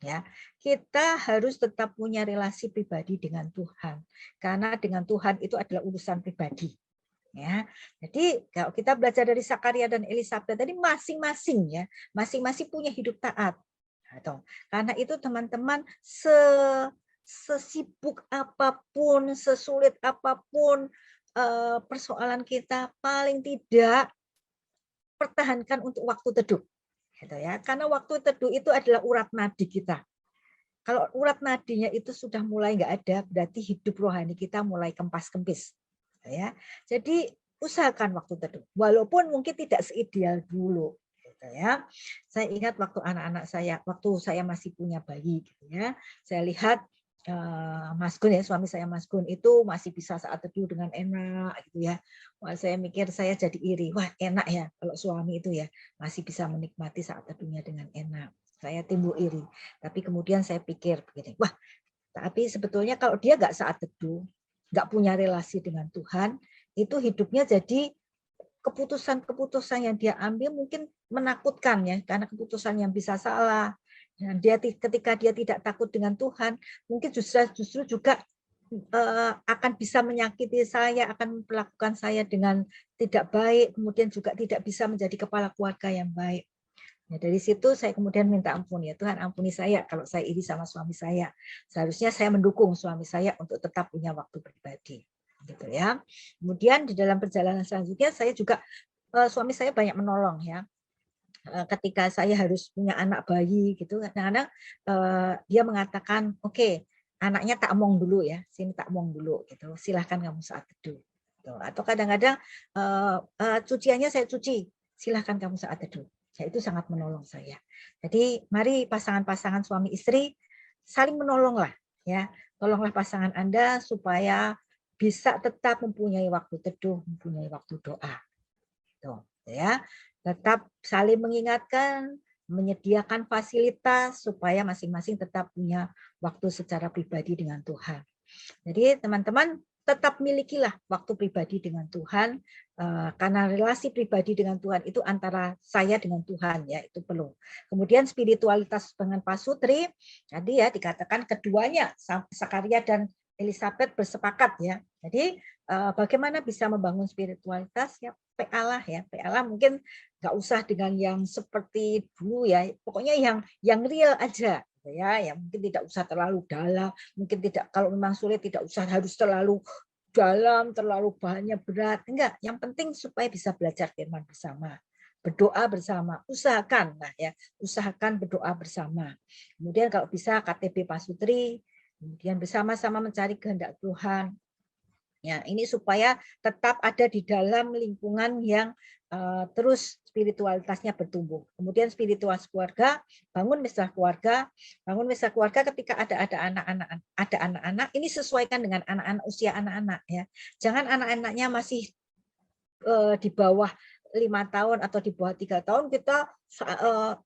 Speaker 4: Ya, kita harus tetap punya relasi pribadi dengan Tuhan, karena dengan Tuhan itu adalah urusan pribadi. Ya, jadi kalau kita belajar dari Zakaria dan Elisabet tadi masing-masing punya hidup taat. Karena itu teman-teman sesibuk apapun, sesulit apapun persoalan kita, paling tidak pertahankan untuk waktu teduh, gitu ya. Karena waktu teduh itu adalah urat nadi kita. Kalau urat nadinya itu sudah mulai nggak ada, berarti hidup rohani kita mulai kempas-kempis, ya. Jadi usahakan waktu teduh, walaupun mungkin tidak seideal dulu, gitu ya. Saya ingat waktu anak-anak saya, waktu saya masih punya bayi, gitu ya. Saya lihat Mas Gun ya, suami saya Mas Gun itu masih bisa saat teduh dengan enak gitu ya. Wah, saya mikir saya jadi iri. Wah, enak ya kalau suami itu ya masih bisa menikmati saat teduhnya dengan enak. Saya timbul iri. Tapi kemudian saya pikir begini, wah, tapi sebetulnya kalau dia nggak saat teduh, nggak punya relasi dengan Tuhan, itu hidupnya jadi keputusan-keputusan yang dia ambil mungkin menakutkan ya, karena keputusan yang bisa salah. Dan ketika dia tidak takut dengan Tuhan, mungkin justru juga akan bisa menyakiti saya, akan memperlakukan saya dengan tidak baik, kemudian juga tidak bisa menjadi kepala keluarga yang baik. Nah, dari situ saya kemudian minta ampun ya, Tuhan ampuni saya kalau saya iri sama suami saya. Seharusnya saya mendukung suami saya untuk tetap punya waktu pribadi, gitu ya. Kemudian di dalam perjalanan selanjutnya saya juga suami saya banyak menolong ya. Ketika saya harus punya anak bayi gitu, kadang-kadang dia mengatakan, oke, anaknya tak omong dulu ya, sini tak omong dulu gitu, silahkan kamu saat teduh. Atau kadang-kadang cuciannya saya cuci, silahkan kamu saat teduh. Ya, itu sangat menolong saya. Jadi mari pasangan-pasangan suami istri saling menolonglah ya, tolonglah pasangan Anda supaya bisa tetap mempunyai waktu teduh, mempunyai waktu doa. Tuh, ya. Tetap saling mengingatkan, menyediakan fasilitas supaya masing-masing tetap punya waktu secara pribadi dengan Tuhan. Jadi teman-teman tetap milikilah waktu pribadi dengan Tuhan, karena relasi pribadi dengan Tuhan itu antara saya dengan Tuhan, ya, itu perlu. Kemudian spiritualitas dengan Pak Sutri, tadi ya dikatakan keduanya, Zakaria dan Elizabeth bersepakat, ya. Jadi bagaimana bisa membangun spiritualitas, ya PA lah, ya PA lah, mungkin nggak usah dengan yang seperti dulu, ya, pokoknya yang real aja, ya mungkin tidak usah terlalu dalam, mungkin tidak, kalau memang sulit tidak usah harus terlalu dalam, terlalu banyak berat, enggak, yang penting supaya bisa belajar firman bersama, berdoa bersama, usahakan, nah ya, usahakan berdoa bersama. Kemudian kalau bisa KTB Pak Sutri, kemudian bersama-sama mencari kehendak Tuhan. Ya, ini supaya tetap ada di dalam lingkungan yang terus spiritualitasnya bertumbuh. Kemudian spiritualitas keluarga, bangun mesbah keluarga. Bangun mesbah keluarga ketika ada anak-anak, ini sesuaikan dengan anak-anak, usia anak-anak, ya. Jangan anak-anaknya masih di bawah 5 tahun atau di bawah 3 tahun kita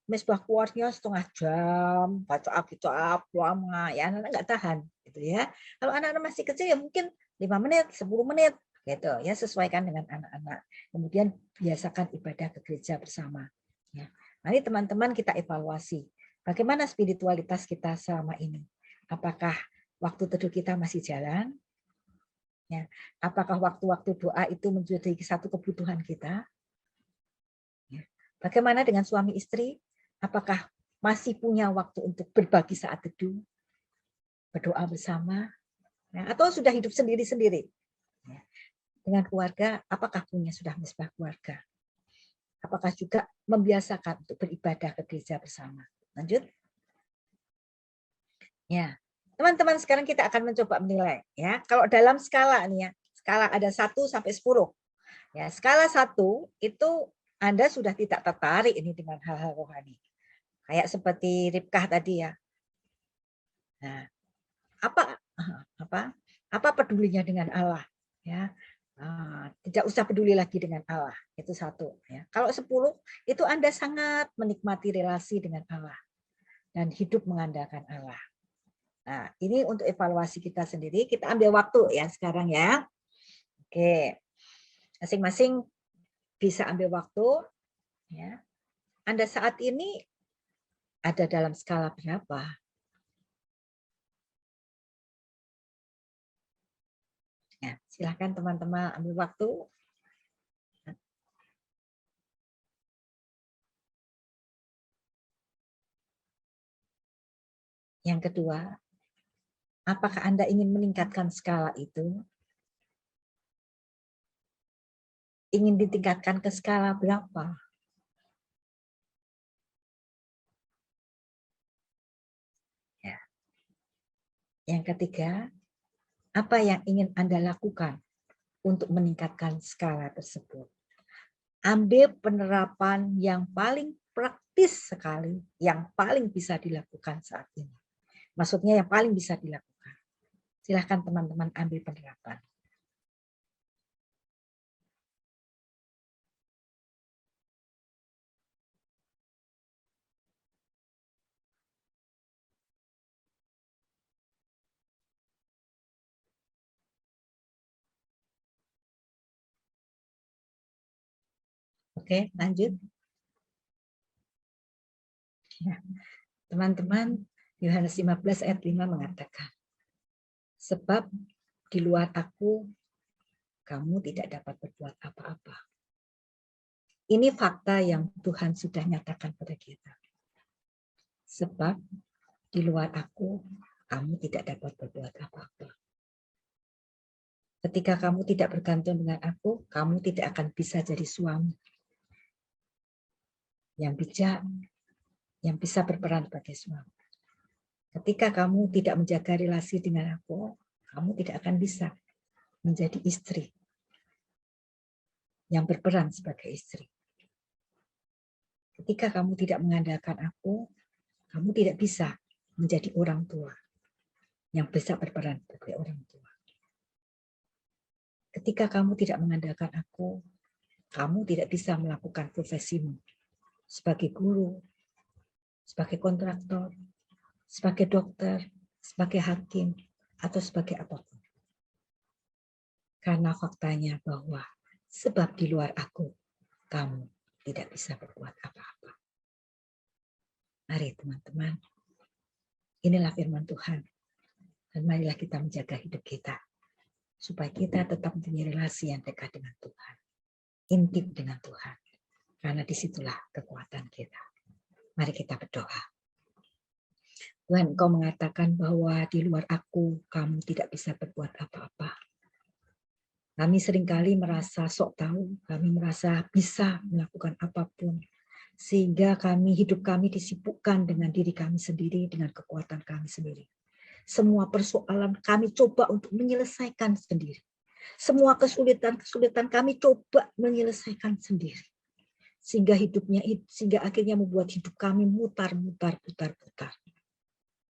Speaker 4: mesbah keluarnya setengah jam, baca Alkitab lama, ya anak-anak nggak tahan, gitu ya. Kalau anak-anak masih kecil ya mungkin 5 menit, 10 menit, gitu ya, sesuaikan dengan anak-anak. Kemudian biasakan ibadah ke gereja bersama. Ya. Mari teman-teman kita evaluasi bagaimana spiritualitas kita selama ini. Apakah waktu teduh kita masih jalan? Ya. Apakah waktu-waktu doa itu menjadi satu kebutuhan kita? Ya. Bagaimana dengan suami istri? Apakah masih punya waktu untuk berbagi saat teduh, berdoa bersama, ya, atau sudah hidup sendiri-sendiri? Ya. Dengan keluarga, apakah punya sudah mesbah keluarga? Apakah juga membiasakan untuk beribadah ke gereja bersama? Lanjut. Ya, teman-teman, sekarang kita akan mencoba menilai, ya. Kalau dalam skala nih, ya, skala ada 1 sampai 10. Ya, skala 1 itu Anda sudah tidak tertarik ini dengan hal-hal rohani. Kayak seperti Ribkah tadi, ya. Nah, apa pedulinya dengan Allah, ya. Tidak usah peduli lagi dengan Allah, itu 1, ya. Kalau 10 itu Anda sangat menikmati relasi dengan Allah dan hidup mengandalkan Allah. Nah, ini untuk evaluasi kita sendiri, kita ambil waktu ya sekarang, ya. Oke, masing-masing bisa ambil waktu, ya. Anda saat ini ada dalam skala berapa? Ya, silakan teman-teman ambil waktu. Yang kedua, apakah Anda ingin meningkatkan skala itu? Ingin ditingkatkan ke skala berapa? Ya. Yang ketiga, apa yang ingin Anda lakukan untuk meningkatkan skala tersebut? Ambil penerapan yang paling praktis sekali, yang paling bisa dilakukan saat ini. Maksudnya yang paling bisa dilakukan. Silahkan teman-teman ambil penerapan. Oke, lanjut. Ya. Teman-teman, Yohanes 15 ayat 5 mengatakan, sebab di luar aku, kamu tidak dapat berbuat apa-apa. Ini fakta yang Tuhan sudah nyatakan pada kita. Sebab di luar aku, kamu tidak dapat berbuat apa-apa. Ketika kamu tidak bergantung dengan aku, kamu tidak akan bisa jadi suami yang bijak, yang bisa berperan sebagai suami. Ketika kamu tidak menjaga relasi dengan aku, kamu tidak akan bisa menjadi istri yang berperan sebagai istri. Ketika kamu tidak mengandalkan aku, kamu tidak bisa menjadi orang tua yang bisa berperan sebagai orang tua. Ketika kamu tidak mengandalkan aku, kamu tidak bisa melakukan profesimu sebagai guru, sebagai kontraktor, sebagai dokter, sebagai hakim, atau sebagai apapun. Karena faktanya bahwa sebab di luar aku, kamu tidak bisa berbuat apa-apa. Mari teman-teman, inilah firman Tuhan. Dan marilah kita menjaga hidup kita. Supaya kita tetap mempunyai relasi yang dekat dengan Tuhan. Intim dengan Tuhan. Karena disitulah kekuatan kita. Mari kita berdoa. Tuhan, Engkau mengatakan bahwa di luar aku, kamu tidak bisa berbuat apa-apa. Kami seringkali merasa sok tahu, kami merasa bisa melakukan apapun. Sehingga hidup kami disibukkan dengan diri kami sendiri, dengan kekuatan kami sendiri. Semua persoalan kami coba untuk menyelesaikan sendiri. Semua kesulitan kami coba menyelesaikan sendiri. Sehingga akhirnya membuat hidup kami putar.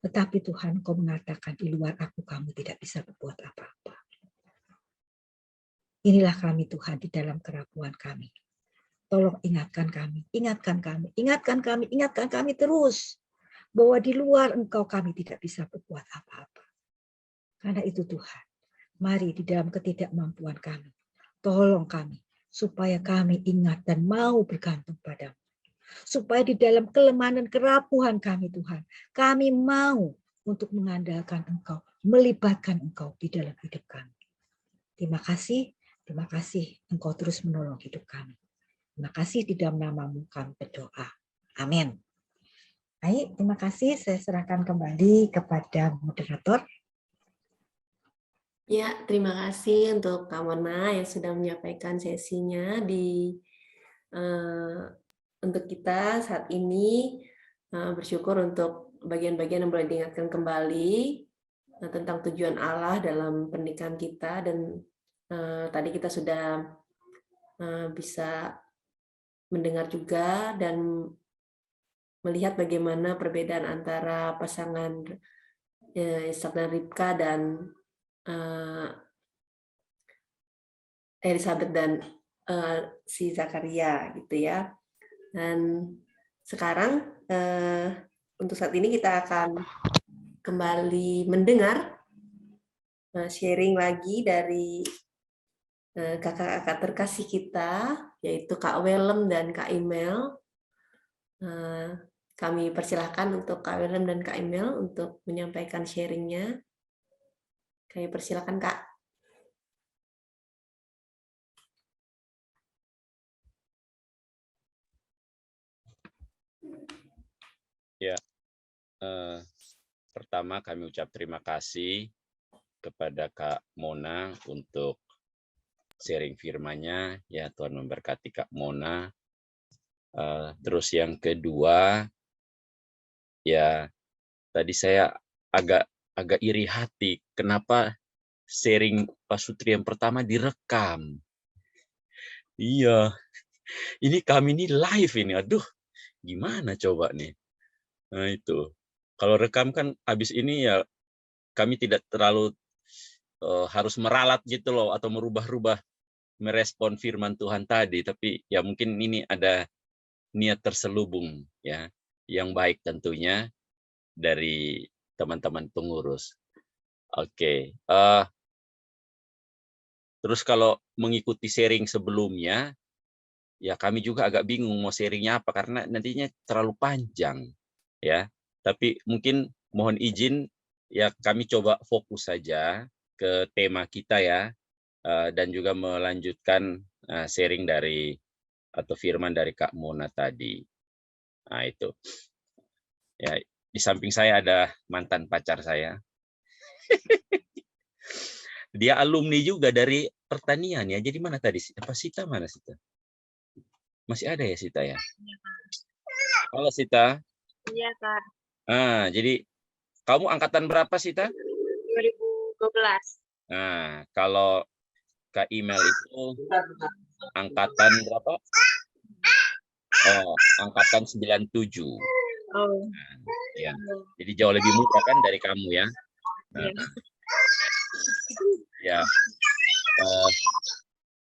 Speaker 4: Tetapi Tuhan, Kau mengatakan di luar aku kamu tidak bisa berbuat apa-apa. Inilah kami Tuhan di dalam kerapuhan kami. Tolong ingatkan kami terus. Bahwa di luar Engkau kami tidak bisa berbuat apa-apa. Karena itu Tuhan, mari di dalam ketidakmampuan kami, tolong kami supaya kami ingat dan mau bergantung padamu. Supaya di dalam kelemahan dan kerapuhan kami Tuhan, kami mau untuk mengandalkan Engkau, melibatkan Engkau di dalam hidup kami. Terima kasih Engkau terus menolong hidup kami. Terima kasih di dalam nama-Mu kami berdoa. Amin. Baik, terima kasih. Saya serahkan kembali kepada moderator.
Speaker 1: Ya, terima kasih untuk Kak Mona yang sudah menyampaikan sesinya untuk kita saat ini. Bersyukur untuk bagian-bagian yang boleh diingatkan kembali tentang tujuan Allah dalam pernikahan kita, dan tadi kita sudah bisa mendengar juga dan melihat bagaimana perbedaan antara pasangan Ishak dan Ribka dan Elizabeth dan si Zakaria gitu ya. Dan sekarang untuk saat ini kita akan kembali mendengar sharing lagi dari kakak-kakak terkasih kita, yaitu Kak Welem dan Kak Imel. Kami persilahkan untuk Kak Welem dan Kak Imel untuk menyampaikan sharingnya. Kami persilahkan Kak.
Speaker 5: Ya, pertama kami ucap terima kasih kepada Kak Mona untuk sharing firman-Nya. Ya, Tuhan memberkati Kak Mona. Terus yang kedua, ya tadi saya agak iri hati. Kenapa sharing Pak Sutri yang pertama direkam? Iya, ini kami ini live ini. Aduh, gimana coba nih? Nah itu, kalau rekam kan habis ini ya kami tidak terlalu harus meralat gitu loh atau merubah-rubah merespon firman Tuhan tadi, tapi ya mungkin ini ada niat terselubung ya yang baik tentunya dari teman-teman pengurus. Oke, terus kalau mengikuti sharing sebelumnya ya kami juga agak bingung mau sharingnya apa karena nantinya terlalu panjang ya. Tapi mungkin mohon izin ya kami coba fokus saja ke tema kita ya, dan juga melanjutkan sharing dari atau firman dari Kak Mona tadi. Nah itu. Ya, di samping saya ada mantan pacar saya. Dia alumni juga dari pertanian ya. Jadi mana tadi? Apa Sita mana Sita? Masih ada ya Sita ya? Halo Sita.
Speaker 6: Iya Kak.
Speaker 5: Jadi kamu angkatan berapa Sita?
Speaker 6: 2012.
Speaker 5: Nah, kalau Kak Email itu angkatan berapa? Oh, angkatan 97.
Speaker 6: Oh.
Speaker 5: Ya. Jadi jauh lebih muda kan dari kamu ya.
Speaker 6: Iya.
Speaker 5: Ya.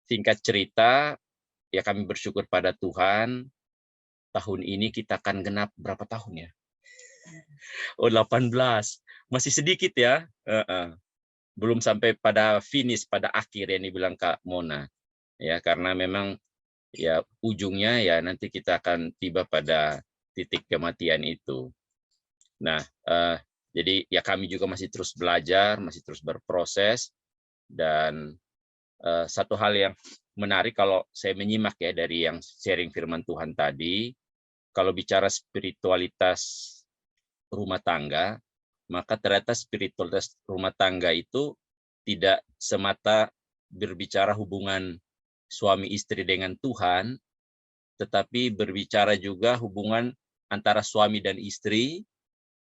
Speaker 5: Singkat cerita, ya kami bersyukur pada Tuhan tahun ini kita akan genap berapa tahun ya? Oh, 18. Masih sedikit ya. Belum sampai pada finish, pada akhir yang dibilang Kak Mona. Ya, karena memang ya ujungnya ya nanti kita akan tiba pada titik kematian itu. Nah, jadi ya kami juga masih terus belajar, masih terus berproses, dan satu hal yang menarik kalau saya menyimak ya dari yang sharing firman Tuhan tadi, kalau bicara spiritualitas rumah tangga, maka ternyata spiritualitas rumah tangga itu tidak semata berbicara hubungan suami istri dengan Tuhan, tetapi berbicara juga hubungan antara suami dan istri,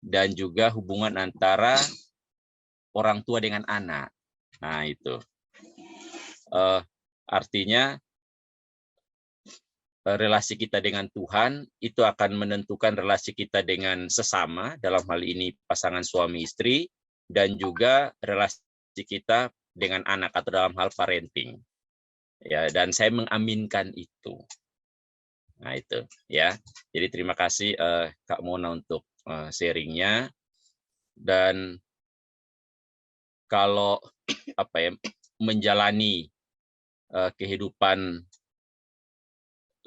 Speaker 5: dan juga hubungan antara orang tua dengan anak. Nah, itu. Artinya relasi kita dengan Tuhan itu akan menentukan relasi kita dengan sesama, dalam hal ini pasangan suami istri, dan juga relasi kita dengan anak atau dalam hal parenting. Ya, dan saya mengaminkan itu. Nah, itu ya. Jadi terima kasih Kak Mona untuk sharingnya. Dan kalau menjalani kehidupan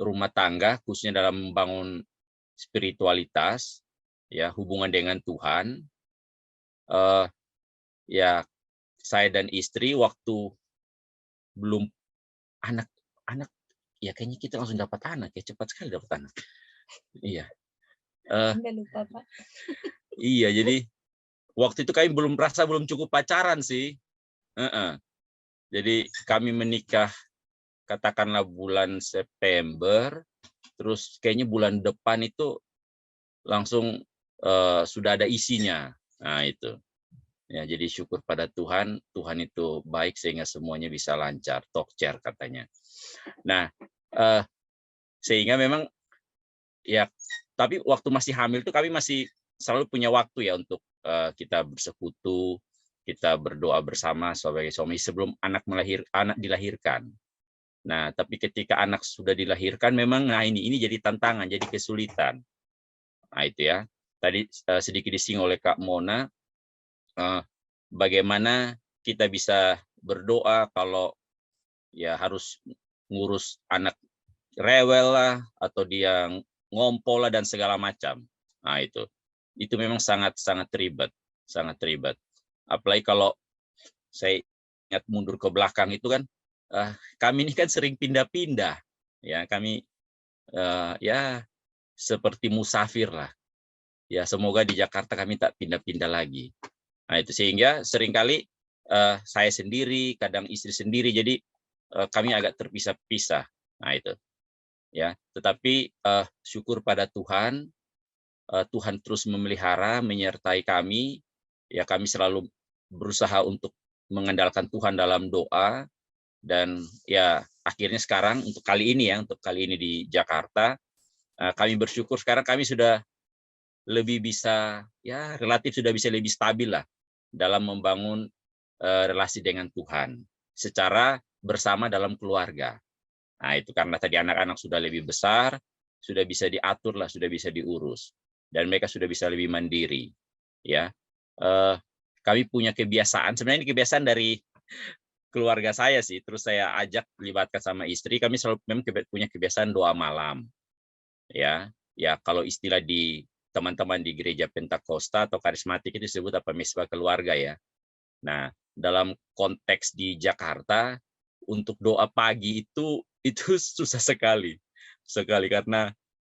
Speaker 5: rumah tangga, khususnya dalam membangun spiritualitas, ya hubungan dengan Tuhan, ya saya dan istri waktu belum anak ya kayaknya kita langsung dapat anak ya, cepat sekali dapat anak. Iya.
Speaker 6: Lupa, Pak.
Speaker 5: Iya, jadi waktu itu kami belum cukup pacaran sih. Jadi kami menikah katakanlah bulan September, terus kayaknya bulan depan itu langsung sudah ada isinya. Nah, itu. Ya, jadi syukur pada Tuhan, Tuhan itu baik sehingga semuanya bisa lancar, tokcer katanya. Nah, sehingga memang ya, tapi waktu masih hamil itu kami masih selalu punya waktu ya untuk kita bersekutu, kita berdoa bersama sebagai suami sebelum anak dilahirkan. Nah, tapi ketika anak sudah dilahirkan memang ini jadi tantangan, jadi kesulitan. Nah, itu ya. Tadi sedikit disinggung oleh Kak Mona, bagaimana kita bisa berdoa kalau ya harus ngurus anak rewel lah, atau dia ngompol lah dan segala macam. Nah, itu memang sangat ribet, sangat ribet. Apalagi kalau saya ingat mundur ke belakang itu kan, kami ini kan sering pindah-pindah, ya kami ya seperti musafir lah. Ya semoga di Jakarta kami tak pindah-pindah lagi. Nah, itu sehingga seringkali saya sendiri, kadang istri sendiri, jadi kami agak terpisah-pisah. Nah, itu ya. Tetapi syukur pada Tuhan, Tuhan terus memelihara, menyertai kami. Ya, kami selalu berusaha untuk mengandalkan Tuhan dalam doa. Dan ya akhirnya sekarang untuk kali ini di Jakarta, kami bersyukur sekarang kami sudah lebih bisa, ya relatif sudah bisa lebih stabil lah dalam membangun relasi dengan Tuhan secara bersama dalam keluarga. Nah, itu karena tadi anak-anak sudah lebih besar, sudah bisa diatur lah, sudah bisa diurus, dan mereka sudah bisa lebih mandiri. Ya, kami punya kebiasaan, sebenarnya ini kebiasaan dari keluarga saya sih, terus saya ajak libatkan sama istri. Kami selalu memang punya kebiasaan doa malam. Ya kalau istilah di teman-teman di gereja Pentakosta atau karismatik itu disebut mesbah keluarga ya. Nah, dalam konteks di Jakarta untuk doa pagi itu susah sekali karena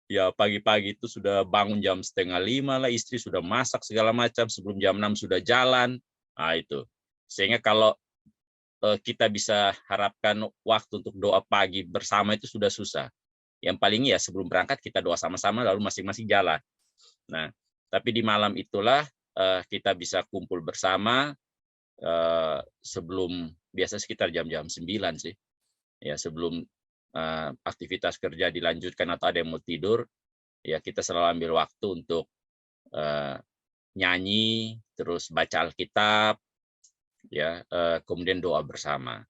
Speaker 5: ya pagi-pagi itu sudah bangun jam 4:30 lah, istri sudah masak segala macam, sebelum jam 6 sudah jalan. Nah, itu. Sehingga kalau kita bisa harapkan waktu untuk doa pagi bersama itu sudah susah. Yang paling ya sebelum berangkat kita doa sama-sama lalu masing-masing jalan. Nah, tapi di malam itulah kita bisa kumpul bersama sebelum, biasa sekitar jam-jam 9 sih. Ya, sebelum aktivitas kerja dilanjutkan atau ada yang mau tidur, ya kita selalu ambil waktu untuk nyanyi, terus baca Alkitab, ya kemudian doa bersama.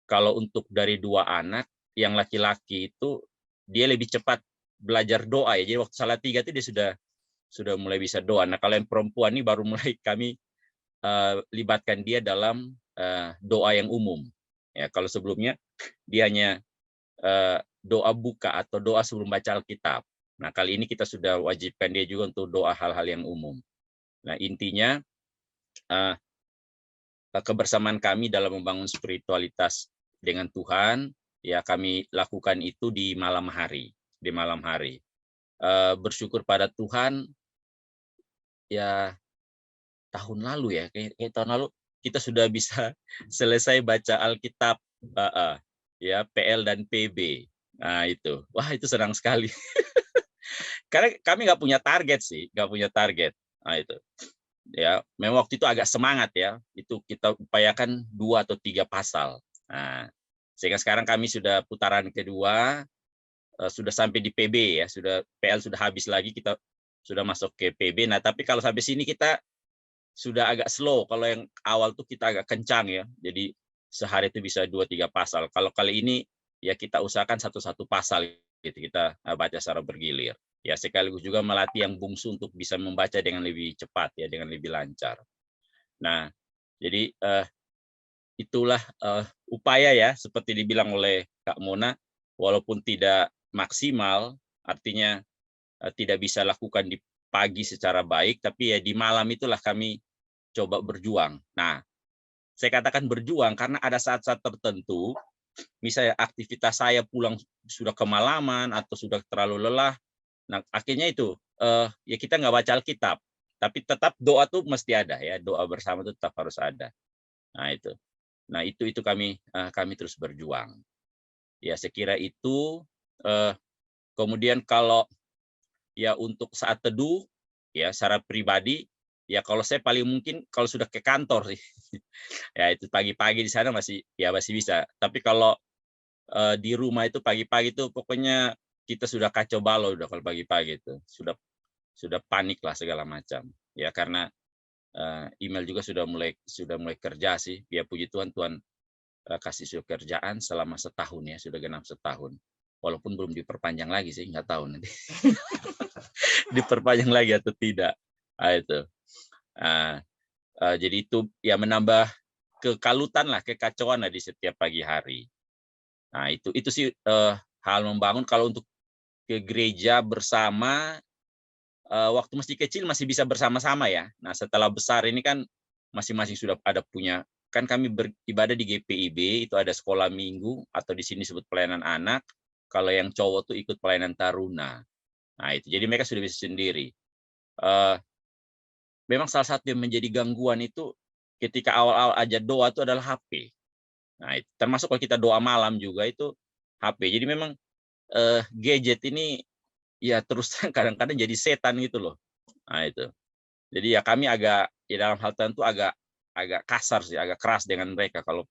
Speaker 5: Kalau untuk dari 2 anak, yang laki-laki itu dia lebih cepat belajar doa ya. Jadi waktu Salatiga itu dia sudah mulai bisa doa. Nah, kalau yang perempuan ini baru mulai kami libatkan dia dalam doa yang umum. Ya, kalau sebelumnya dia hanya doa buka atau doa sebelum baca Alkitab. Nah, kali ini kita sudah wajibkan dia juga untuk doa hal-hal yang umum. Nah, intinya kebersamaan kami dalam membangun spiritualitas dengan Tuhan, ya kami lakukan itu di malam hari. Di malam hari. Bersyukur pada Tuhan, ya tahun lalu ya, kayak tahun lalu kita sudah bisa selesai baca Alkitab, ya PL dan PB. Nah itu, wah itu senang sekali. Karena kami nggak punya target sih, nggak punya target. Nah itu, ya memang waktu itu agak semangat ya, itu kita upayakan 2 atau 3 pasal. Nah, sehingga sekarang kami sudah putaran kedua, sudah sampai di PB ya, sudah PL sudah habis lagi, kita sudah masuk ke PB. Nah tapi kalau sampai sini kita sudah agak slow. Kalau yang awal tuh kita agak kencang ya. Jadi sehari itu bisa 2-3 pasal. Kalau kali ini ya kita usahakan 1-1 pasal gitu. Kita baca secara bergilir. Ya sekaligus juga melatih yang bungsu untuk bisa membaca dengan lebih cepat ya, dengan lebih lancar. Nah, jadi itulah upaya ya seperti dibilang oleh Kak Mona, walaupun tidak maksimal, artinya tidak bisa lakukan di pagi secara baik, tapi ya di malam itulah kami coba berjuang. Nah, saya katakan berjuang karena ada saat-saat tertentu, misalnya aktivitas saya pulang sudah kemalaman atau sudah terlalu lelah. Nah, akhirnya itu ya kita nggak baca Alkitab, tapi tetap doa tuh mesti ada ya, doa bersama itu tetap harus ada. Nah itu, itu kami terus berjuang. Ya saya kira itu. Kemudian kalau ya untuk saat teduh, ya secara pribadi, ya kalau saya paling mungkin kalau sudah ke kantor sih, ya itu pagi-pagi di sana masih bisa. Tapi kalau di rumah itu pagi-pagi itu pokoknya kita sudah kacau balau udah kalau pagi-pagi itu sudah panik lah segala macam. Ya karena email juga sudah mulai kerja sih. Ya puji Tuhan, Tuhan kasih sudah kerjaan selama setahun ya, sudah genap setahun. Walaupun belum diperpanjang lagi sih, nggak tahu nanti diperpanjang lagi atau tidak. Nah, itu. Jadi itu ya menambah kekalutan lah, kekacauan lah di setiap pagi hari. Nah itu sih hal membangun. Kalau untuk ke gereja bersama, waktu masih kecil masih bisa bersama-sama ya. Nah setelah besar ini kan masing-masing sudah ada punya, kan kami beribadah di GPIB, itu ada sekolah minggu atau di sini disebut pelayanan anak. Kalau yang cowok tuh ikut pelayanan taruna. Nah itu, jadi mereka sudah bisa sendiri. Memang salah satu yang menjadi gangguan itu ketika awal-awal aja doa itu adalah HP. Nah itu, termasuk kalau kita doa malam juga itu HP. Jadi memang gadget ini ya terus kadang-kadang jadi setan gitu loh. Nah itu. Jadi ya kami agak ya dalam hal tertentu agak kasar sih, agak keras dengan mereka kalau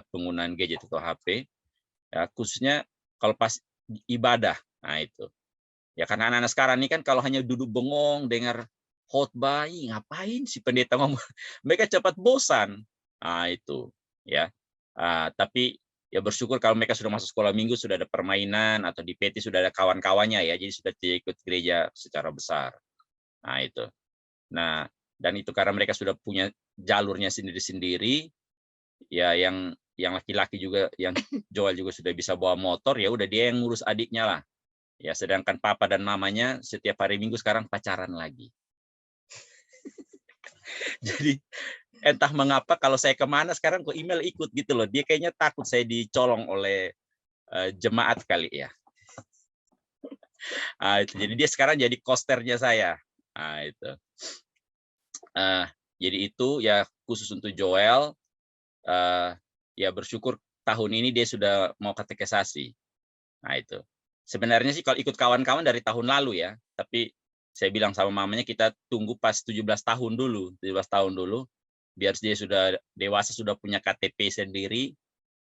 Speaker 5: penggunaan gadget atau HP. Ya khususnya kalau pas ibadah. Nah itu. Ya karena anak-anak sekarang ini kan kalau hanya duduk bengong dengar khotbah, ngapain si pendeta ngomong? Mereka cepat bosan. Nah itu ya. Tapi ya bersyukur kalau mereka sudah masuk sekolah minggu, sudah ada permainan, atau di PT sudah ada kawan-kawannya ya, jadi sudah tidak ikut gereja secara besar. Nah itu. Nah dan itu karena mereka sudah punya jalurnya sendiri-sendiri. Ya yang laki-laki juga, yang Joel juga sudah bisa bawa motor, ya udah dia yang ngurus adiknya lah. Ya sedangkan papa dan mamanya setiap hari Minggu sekarang pacaran lagi. Jadi entah mengapa kalau saya kemana sekarang kok email ikut gitu loh. Dia kayaknya takut saya dicolong oleh jemaat kali ya. Jadi dia sekarang jadi kosternya saya. Itu. Jadi itu ya khusus untuk Joel. Ya bersyukur tahun ini dia sudah mau katekisasi. Nah itu. Sebenarnya sih kalau ikut kawan-kawan dari tahun lalu ya, tapi saya bilang sama mamanya kita tunggu pas 17 tahun dulu, biar dia sudah dewasa, sudah punya KTP sendiri.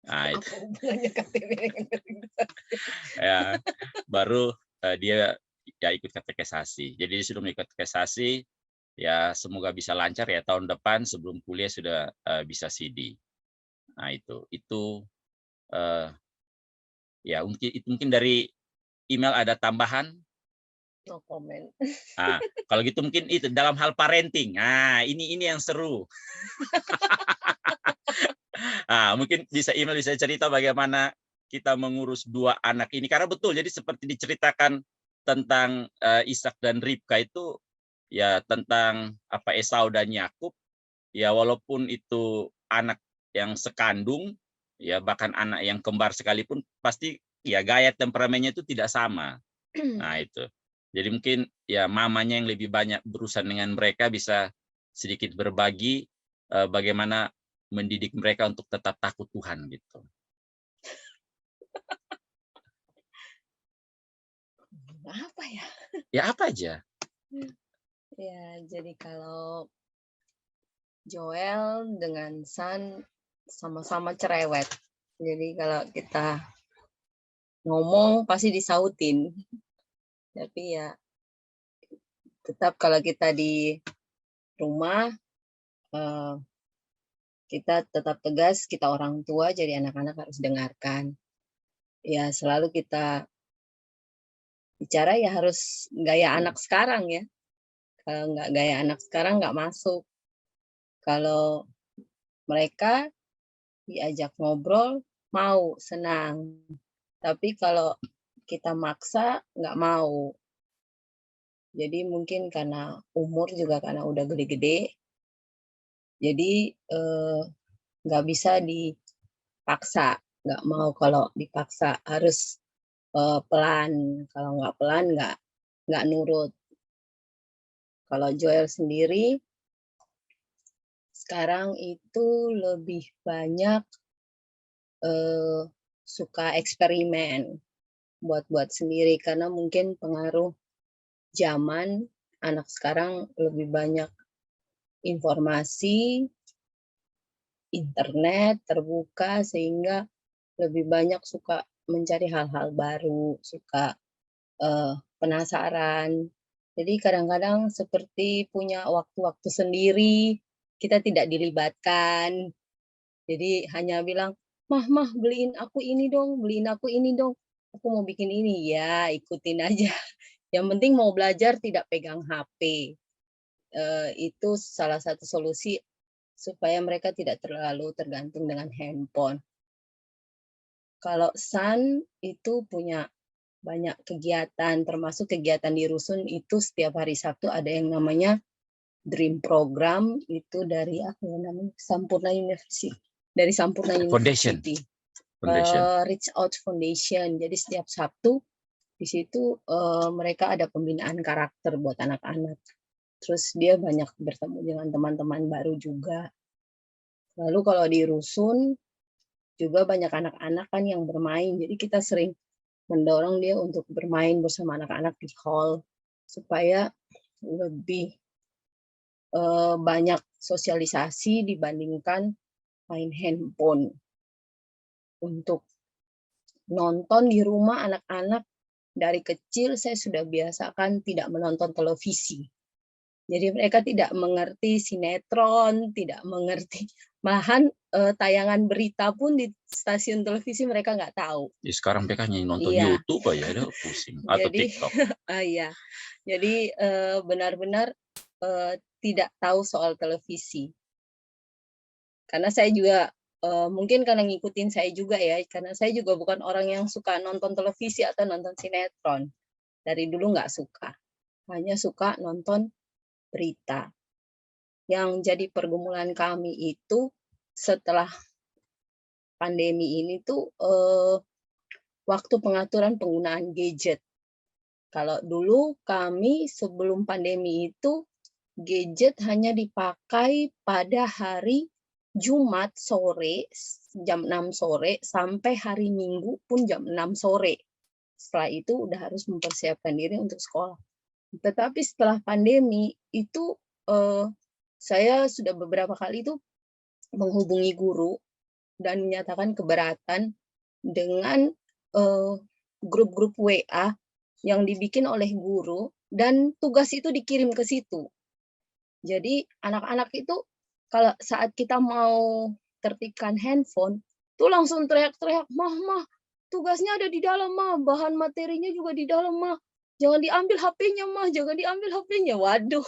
Speaker 5: Nah itu. Ya, baru dia ya ikut katekisasi. Jadi dia sudah mengikut katekisasi, ya semoga bisa lancar ya tahun depan sebelum kuliah sudah bisa CD. Nah itu ya mungkin dari email ada tambahan?
Speaker 6: No comment.
Speaker 5: Nah, kalau gitu mungkin itu dalam hal parenting. Nah, ini yang seru. Mungkin bisa email, bisa cerita bagaimana kita mengurus 2 anak ini. Karena betul, jadi seperti diceritakan tentang Ishak dan Ribka itu, ya tentang Esau dan Yakub, ya walaupun itu anak yang sekandung, ya bahkan anak yang kembar sekalipun, pasti ya gaya temperamennya itu tidak sama. Nah itu. Jadi mungkin ya mamanya yang lebih banyak berurusan dengan mereka bisa sedikit berbagi bagaimana mendidik mereka untuk tetap takut Tuhan gitu.
Speaker 6: Apa ya?
Speaker 5: Ya apa aja?
Speaker 6: Ya, jadi kalau Joel dengan San sama-sama cerewet. Jadi kalau kita ngomong pasti disautin. Tapi ya tetap kalau kita di rumah kita tetap tegas, kita orang tua jadi anak-anak harus dengarkan. Ya selalu kita bicara ya harus gaya anak sekarang ya. Kalau nggak gaya anak sekarang nggak masuk. Kalau mereka diajak ngobrol mau, senang. Tapi kalau kita maksa nggak mau. Jadi mungkin karena umur juga karena udah gede-gede. Jadi nggak bisa dipaksa. Nggak mau kalau dipaksa harus pelan. Kalau nggak pelan nggak nurut. Kalau Joel sendiri sekarang itu lebih banyak suka eksperimen buat sendiri karena mungkin pengaruh zaman anak sekarang lebih banyak informasi, internet terbuka sehingga lebih banyak suka mencari hal-hal baru, suka penasaran. Jadi kadang-kadang seperti punya waktu-waktu sendiri, kita tidak dilibatkan. Jadi hanya bilang, mah beliin aku ini dong, aku mau bikin ini. Ya ikutin aja. Yang penting mau belajar tidak pegang HP. Itu salah satu solusi supaya mereka tidak terlalu tergantung dengan handphone. Kalau San itu punya banyak kegiatan, termasuk kegiatan di rusun itu setiap hari Sabtu ada yang namanya Dream Program, itu dari apa ya namanya, Sampurna University. Dari Sampurna University. Reach Out Foundation. Jadi setiap Sabtu di situ mereka ada pembinaan karakter buat anak-anak. Terus dia banyak bertemu dengan teman-teman baru juga. Lalu kalau di rusun juga banyak anak-anak kan yang bermain. Jadi kita sering mendorong dia untuk bermain bersama anak-anak di hall supaya lebih banyak sosialisasi dibandingkan main handphone. Untuk nonton di rumah anak-anak dari kecil saya sudah biasakan tidak menonton televisi. Jadi mereka tidak mengerti sinetron, tidak mengerti. Malahan tayangan berita pun di stasiun televisi mereka nggak tahu.
Speaker 5: Ya, sekarang mereka hanya nonton YouTube aja, ada pusing. Atau TikTok.
Speaker 6: Iya. Jadi benar-benar tidak tahu soal televisi. Karena saya juga mungkin karena ngikutin saya juga ya, karena saya juga bukan orang yang suka nonton televisi atau nonton sinetron. Dari dulu nggak suka. Hanya suka nonton berita. Yang jadi pergumulan kami itu setelah pandemi ini tuh waktu pengaturan penggunaan gadget. Kalau dulu kami sebelum pandemi itu gadget hanya dipakai pada hari Jumat sore jam 6 sore sampai hari Minggu pun jam 6 sore. Setelah itu udah harus mempersiapkan diri untuk sekolah. Tetapi setelah pandemi itu saya sudah beberapa kali itu menghubungi guru dan menyatakan keberatan dengan grup-grup WA yang dibikin oleh guru dan tugas itu dikirim ke situ. Jadi anak-anak itu kalau saat kita mau tertipkan handphone, tuh langsung teriak-teriak, mah, tugasnya ada di dalam mah, bahan materinya juga di dalam mah. Jangan diambil HP-nya mah, jangan diambil HP-nya. Waduh,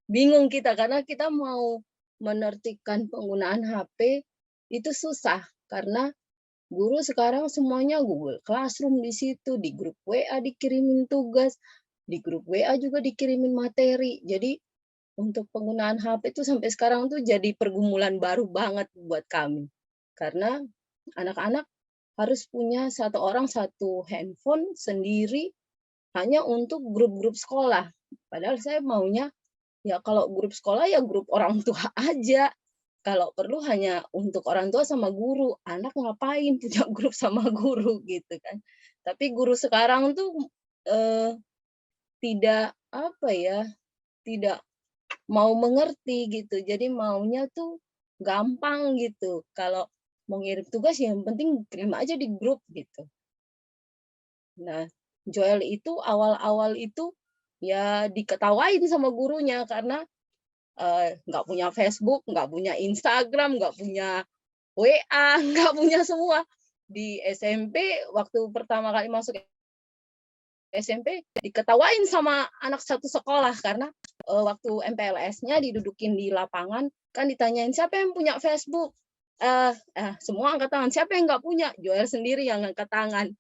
Speaker 6: bingung kita karena kita mau menertibkan penggunaan HP itu susah karena guru sekarang semuanya Google Classroom di situ, di grup WA dikirimin tugas, di grup WA juga dikirimin materi. Jadi untuk penggunaan HP itu sampai sekarang tuh jadi pergumulan baru banget buat kami. Karena anak-anak harus punya satu orang satu handphone sendiri hanya untuk grup-grup sekolah. Padahal saya maunya ya kalau grup sekolah ya grup orang tua aja. Kalau perlu hanya untuk orang tua sama guru, anak ngapain punya grup sama guru gitu kan. Tapi guru sekarang tuh tidak apa ya, tidak mau mengerti gitu. Jadi maunya tuh gampang gitu. Kalau mau ngirim tugas ya yang penting kirim aja di grup gitu. Nah, Joel itu awal-awal itu ya diketawain sama gurunya karena nggak punya Facebook, nggak punya Instagram, nggak punya WA, nggak punya semua. Di SMP, waktu pertama kali masuk SMP, diketawain sama anak satu sekolah karena waktu MPLS-nya didudukin di lapangan, kan ditanyain siapa yang punya Facebook? Semua angkat tangan. Siapa yang nggak punya? Joel sendiri yang angkat tangan.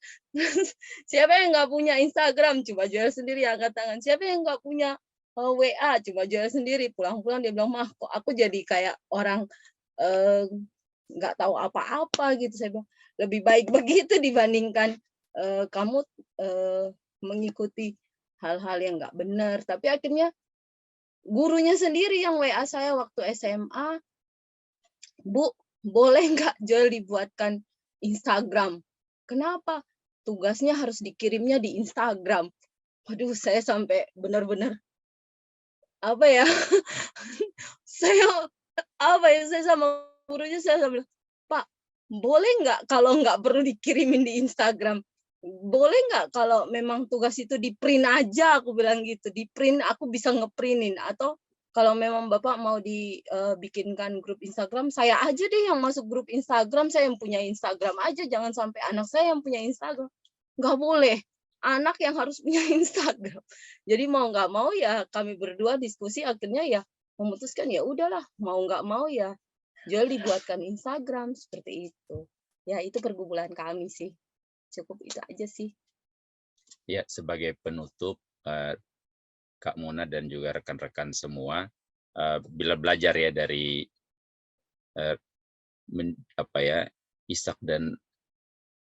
Speaker 6: Siapa yang nggak punya Instagram? Coba Joel sendiri yang angkat tangan. Siapa yang nggak punya WA? Cuma Joel sendiri. Pulang-pulang dia bilang, mah kok aku jadi kayak orang nggak tahu apa-apa gitu. Saya bilang, lebih baik begitu dibandingkan kamu mengikuti hal-hal yang nggak benar. Tapi akhirnya gurunya sendiri yang WA saya waktu SMA, Bu, boleh nggak Joel dibuatkan Instagram? Kenapa? Tugasnya harus dikirimnya di Instagram. Waduh, saya sampai benar-benar apa ya? saya sama gurunya saya bilang, Pak, boleh nggak kalau nggak perlu dikirimin di Instagram? Boleh nggak kalau memang tugas itu di print aja, aku bilang gitu, di print aku bisa ngeprintin, atau kalau memang Bapak mau dibikinkan grup Instagram, saya aja deh yang masuk grup Instagram, saya yang punya Instagram aja, jangan sampai anak saya yang punya Instagram. Nggak boleh, anak yang harus punya Instagram. Jadi mau nggak mau ya kami berdua diskusi, akhirnya ya memutuskan ya udahlah, mau nggak mau ya Joel dibuatkan Instagram, seperti itu. Ya itu pergumulan kami sih. Cukup itu aja sih.
Speaker 5: Ya, sebagai penutup, Kak Mona dan juga rekan-rekan semua, bila belajar ya dari Ishak dan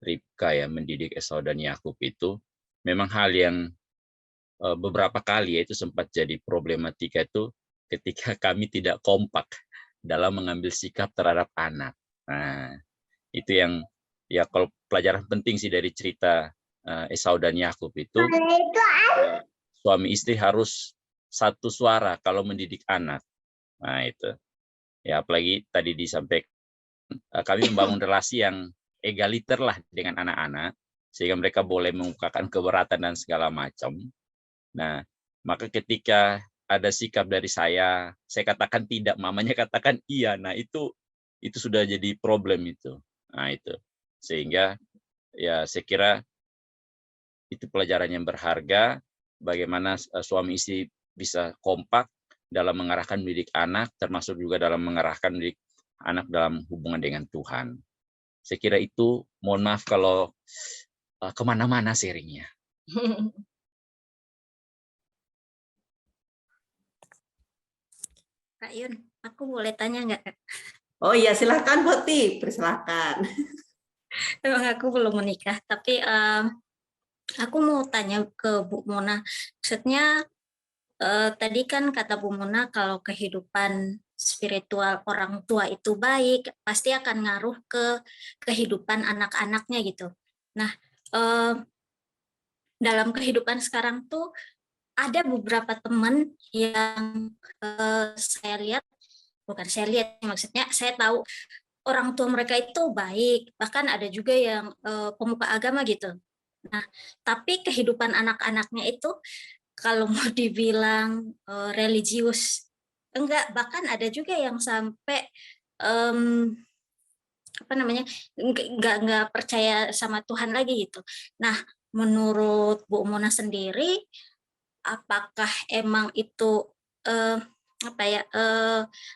Speaker 5: Ribka ya mendidik Esau dan Yakub itu memang hal yang beberapa kali ya itu sempat jadi problematika itu ketika kami tidak kompak dalam mengambil sikap terhadap anak. Nah, itu yang ya kalau pelajaran penting sih dari cerita Esau dan Yakub itu, suami istri harus satu suara kalau mendidik anak. Nah itu ya, apalagi tadi disampaikan kami membangun relasi yang egaliter lah dengan anak-anak sehingga mereka boleh mengungkapkan keberatan dan segala macam. Nah, maka ketika ada sikap dari saya katakan tidak, mamanya katakan iya. Nah, itu sudah jadi problem itu. Nah, itu. Sehingga ya saya kira itu pelajaran yang berharga bagaimana suami istri bisa kompak dalam mengarahkan mendidik anak, termasuk juga dalam mengarahkan mendidik anak dalam hubungan dengan Tuhan. Saya kira itu, mohon maaf kalau kemana-mana sharingnya.
Speaker 7: Kak Yun, aku boleh tanya nggak, Kak?
Speaker 1: Oh iya, silahkan Poti, persilahkan.
Speaker 7: Emang aku belum menikah, tapi aku mau tanya ke Bu Mona. Maksudnya tadi kan kata Bu Mona kalau kehidupan spiritual orang tua itu baik, pasti akan ngaruh ke kehidupan anak-anaknya gitu. Nah, dalam kehidupan sekarang tuh ada beberapa teman yang saya lihat, maksudnya saya tahu orang tua mereka itu baik, bahkan ada juga yang pemuka agama gitu. Nah, tapi kehidupan anak-anaknya itu kalau mau dibilang religius, enggak, bahkan ada juga yang sampai apa namanya, nggak percaya sama Tuhan lagi gitu. Nah, menurut Bu Mona sendiri, apakah emang itu apa ya,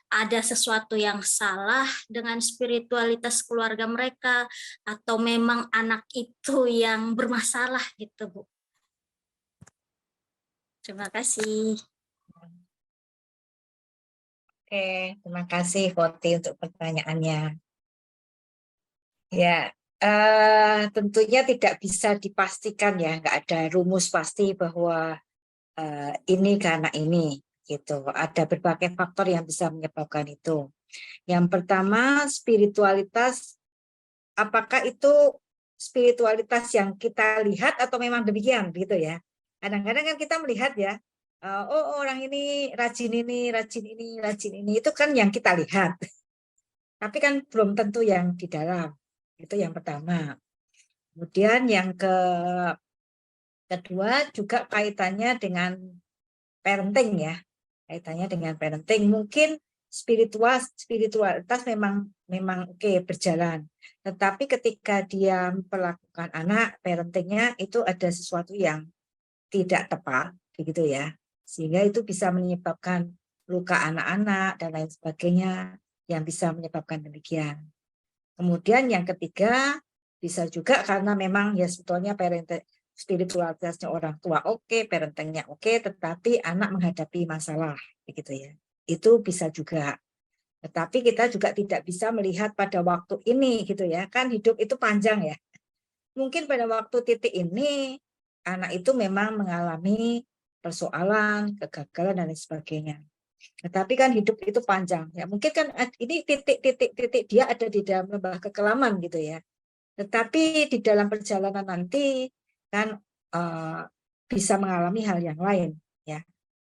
Speaker 7: ada sesuatu yang salah dengan spiritualitas keluarga mereka, atau memang anak itu yang bermasalah gitu, Bu? Terima kasih.
Speaker 4: Oke, terima kasih Voti untuk pertanyaannya. Ya, tentunya tidak bisa dipastikan ya, nggak ada rumus pasti bahwa ini karena ini gitu. Ada berbagai faktor yang bisa menyebabkan itu. Yang pertama, spiritualitas, apakah itu spiritualitas yang kita lihat atau memang demikian gitu ya. Kadang-kadang kan kita melihat ya, oh orang ini rajin ini, rajin ini, rajin ini, itu kan yang kita lihat. Tapi kan belum tentu yang di dalam. Itu yang pertama. Kemudian yang kedua juga kaitannya dengan parenting ya. Kaitannya dengan parenting. Mungkin spiritualitas memang oke berjalan. Tetapi ketika dia memperlakukan anak, parentingnya itu ada sesuatu yang tidak tepat, begitu ya. Sehingga itu bisa menyebabkan luka anak-anak dan lain sebagainya yang bisa menyebabkan demikian. Kemudian yang ketiga, bisa juga karena memang ya sebetulnya parenting spiritualitasnya orang tua oke, parentingnya oke, tetapi anak menghadapi masalah, begitu ya. Itu bisa juga. Tetapi kita juga tidak bisa melihat pada waktu ini, gitu ya. Kan hidup itu panjang ya. Mungkin pada waktu titik ini anak itu memang mengalami persoalan, kegagalan dan lain sebagainya. Tetapi kan hidup itu panjang ya. Mungkin kan ini titik-titik dia ada di dalam lembah kekelaman gitu ya. Tetapi di dalam perjalanan nanti kan bisa mengalami hal yang lain ya.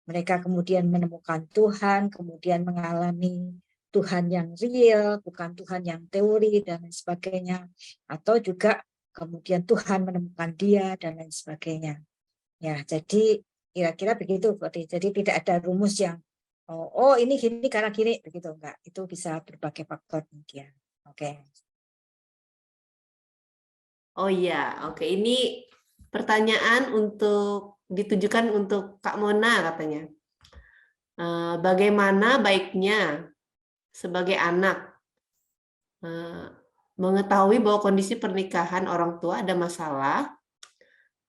Speaker 4: Mereka kemudian menemukan Tuhan, kemudian mengalami Tuhan yang real, bukan Tuhan yang teori dan lain sebagainya. Atau juga kemudian Tuhan menemukan dia dan lain sebagainya. Ya, jadi kira-kira begitu. Jadi tidak ada rumus yang oh ini gini karena gini begitu, enggak. Itu bisa berbagai faktor demikian. Oke.
Speaker 1: Oh iya, oke. Ini pertanyaan untuk ditujukan untuk Kak Mona katanya. Bagaimana baiknya sebagai anak mengetahui bahwa kondisi pernikahan orang tua ada masalah,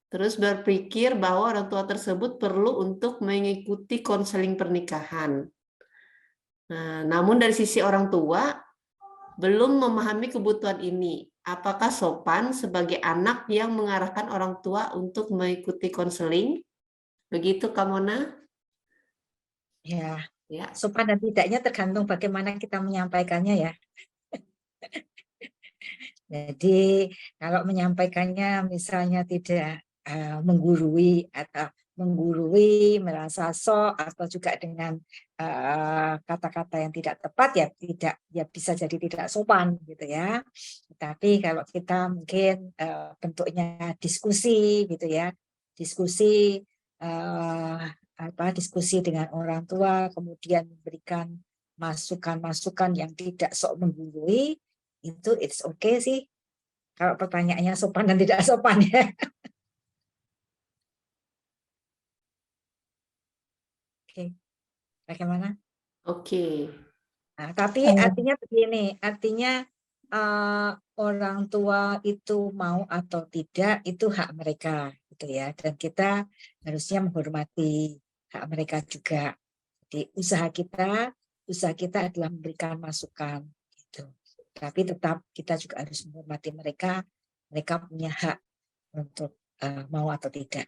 Speaker 1: terus berpikir bahwa orang tua tersebut perlu untuk mengikuti konseling pernikahan. Nah, namun dari sisi orang tua belum memahami kebutuhan ini. Apakah sopan sebagai anak yang mengarahkan orang tua untuk mengikuti konseling? Begitu, Kak Mona?
Speaker 4: Ya,
Speaker 1: Ya.
Speaker 4: sopan dan tidaknya tergantung bagaimana kita menyampaikannya ya. Jadi kalau menyampaikannya misalnya tidak menggurui atau merasa sok atau juga dengan kata-kata yang tidak tepat ya tidak ya bisa jadi tidak sopan gitu ya. Tapi kalau kita mungkin bentuknya diskusi gitu ya, diskusi diskusi dengan orang tua, kemudian memberikan masukan-masukan yang tidak sok menggurui, itu it's okay sih. Kalau pertanyaannya sopan dan tidak sopan ya. Oke, bagaimana?
Speaker 1: Oke.
Speaker 4: Nah, tapi artinya begini, artinya orang tua itu mau atau tidak itu hak mereka, gitu ya. Dan kita harusnya menghormati hak mereka juga. Jadi usaha kita adalah memberikan masukan, gitu. Tapi tetap kita juga harus menghormati mereka. Mereka punya hak untuk mau atau tidak.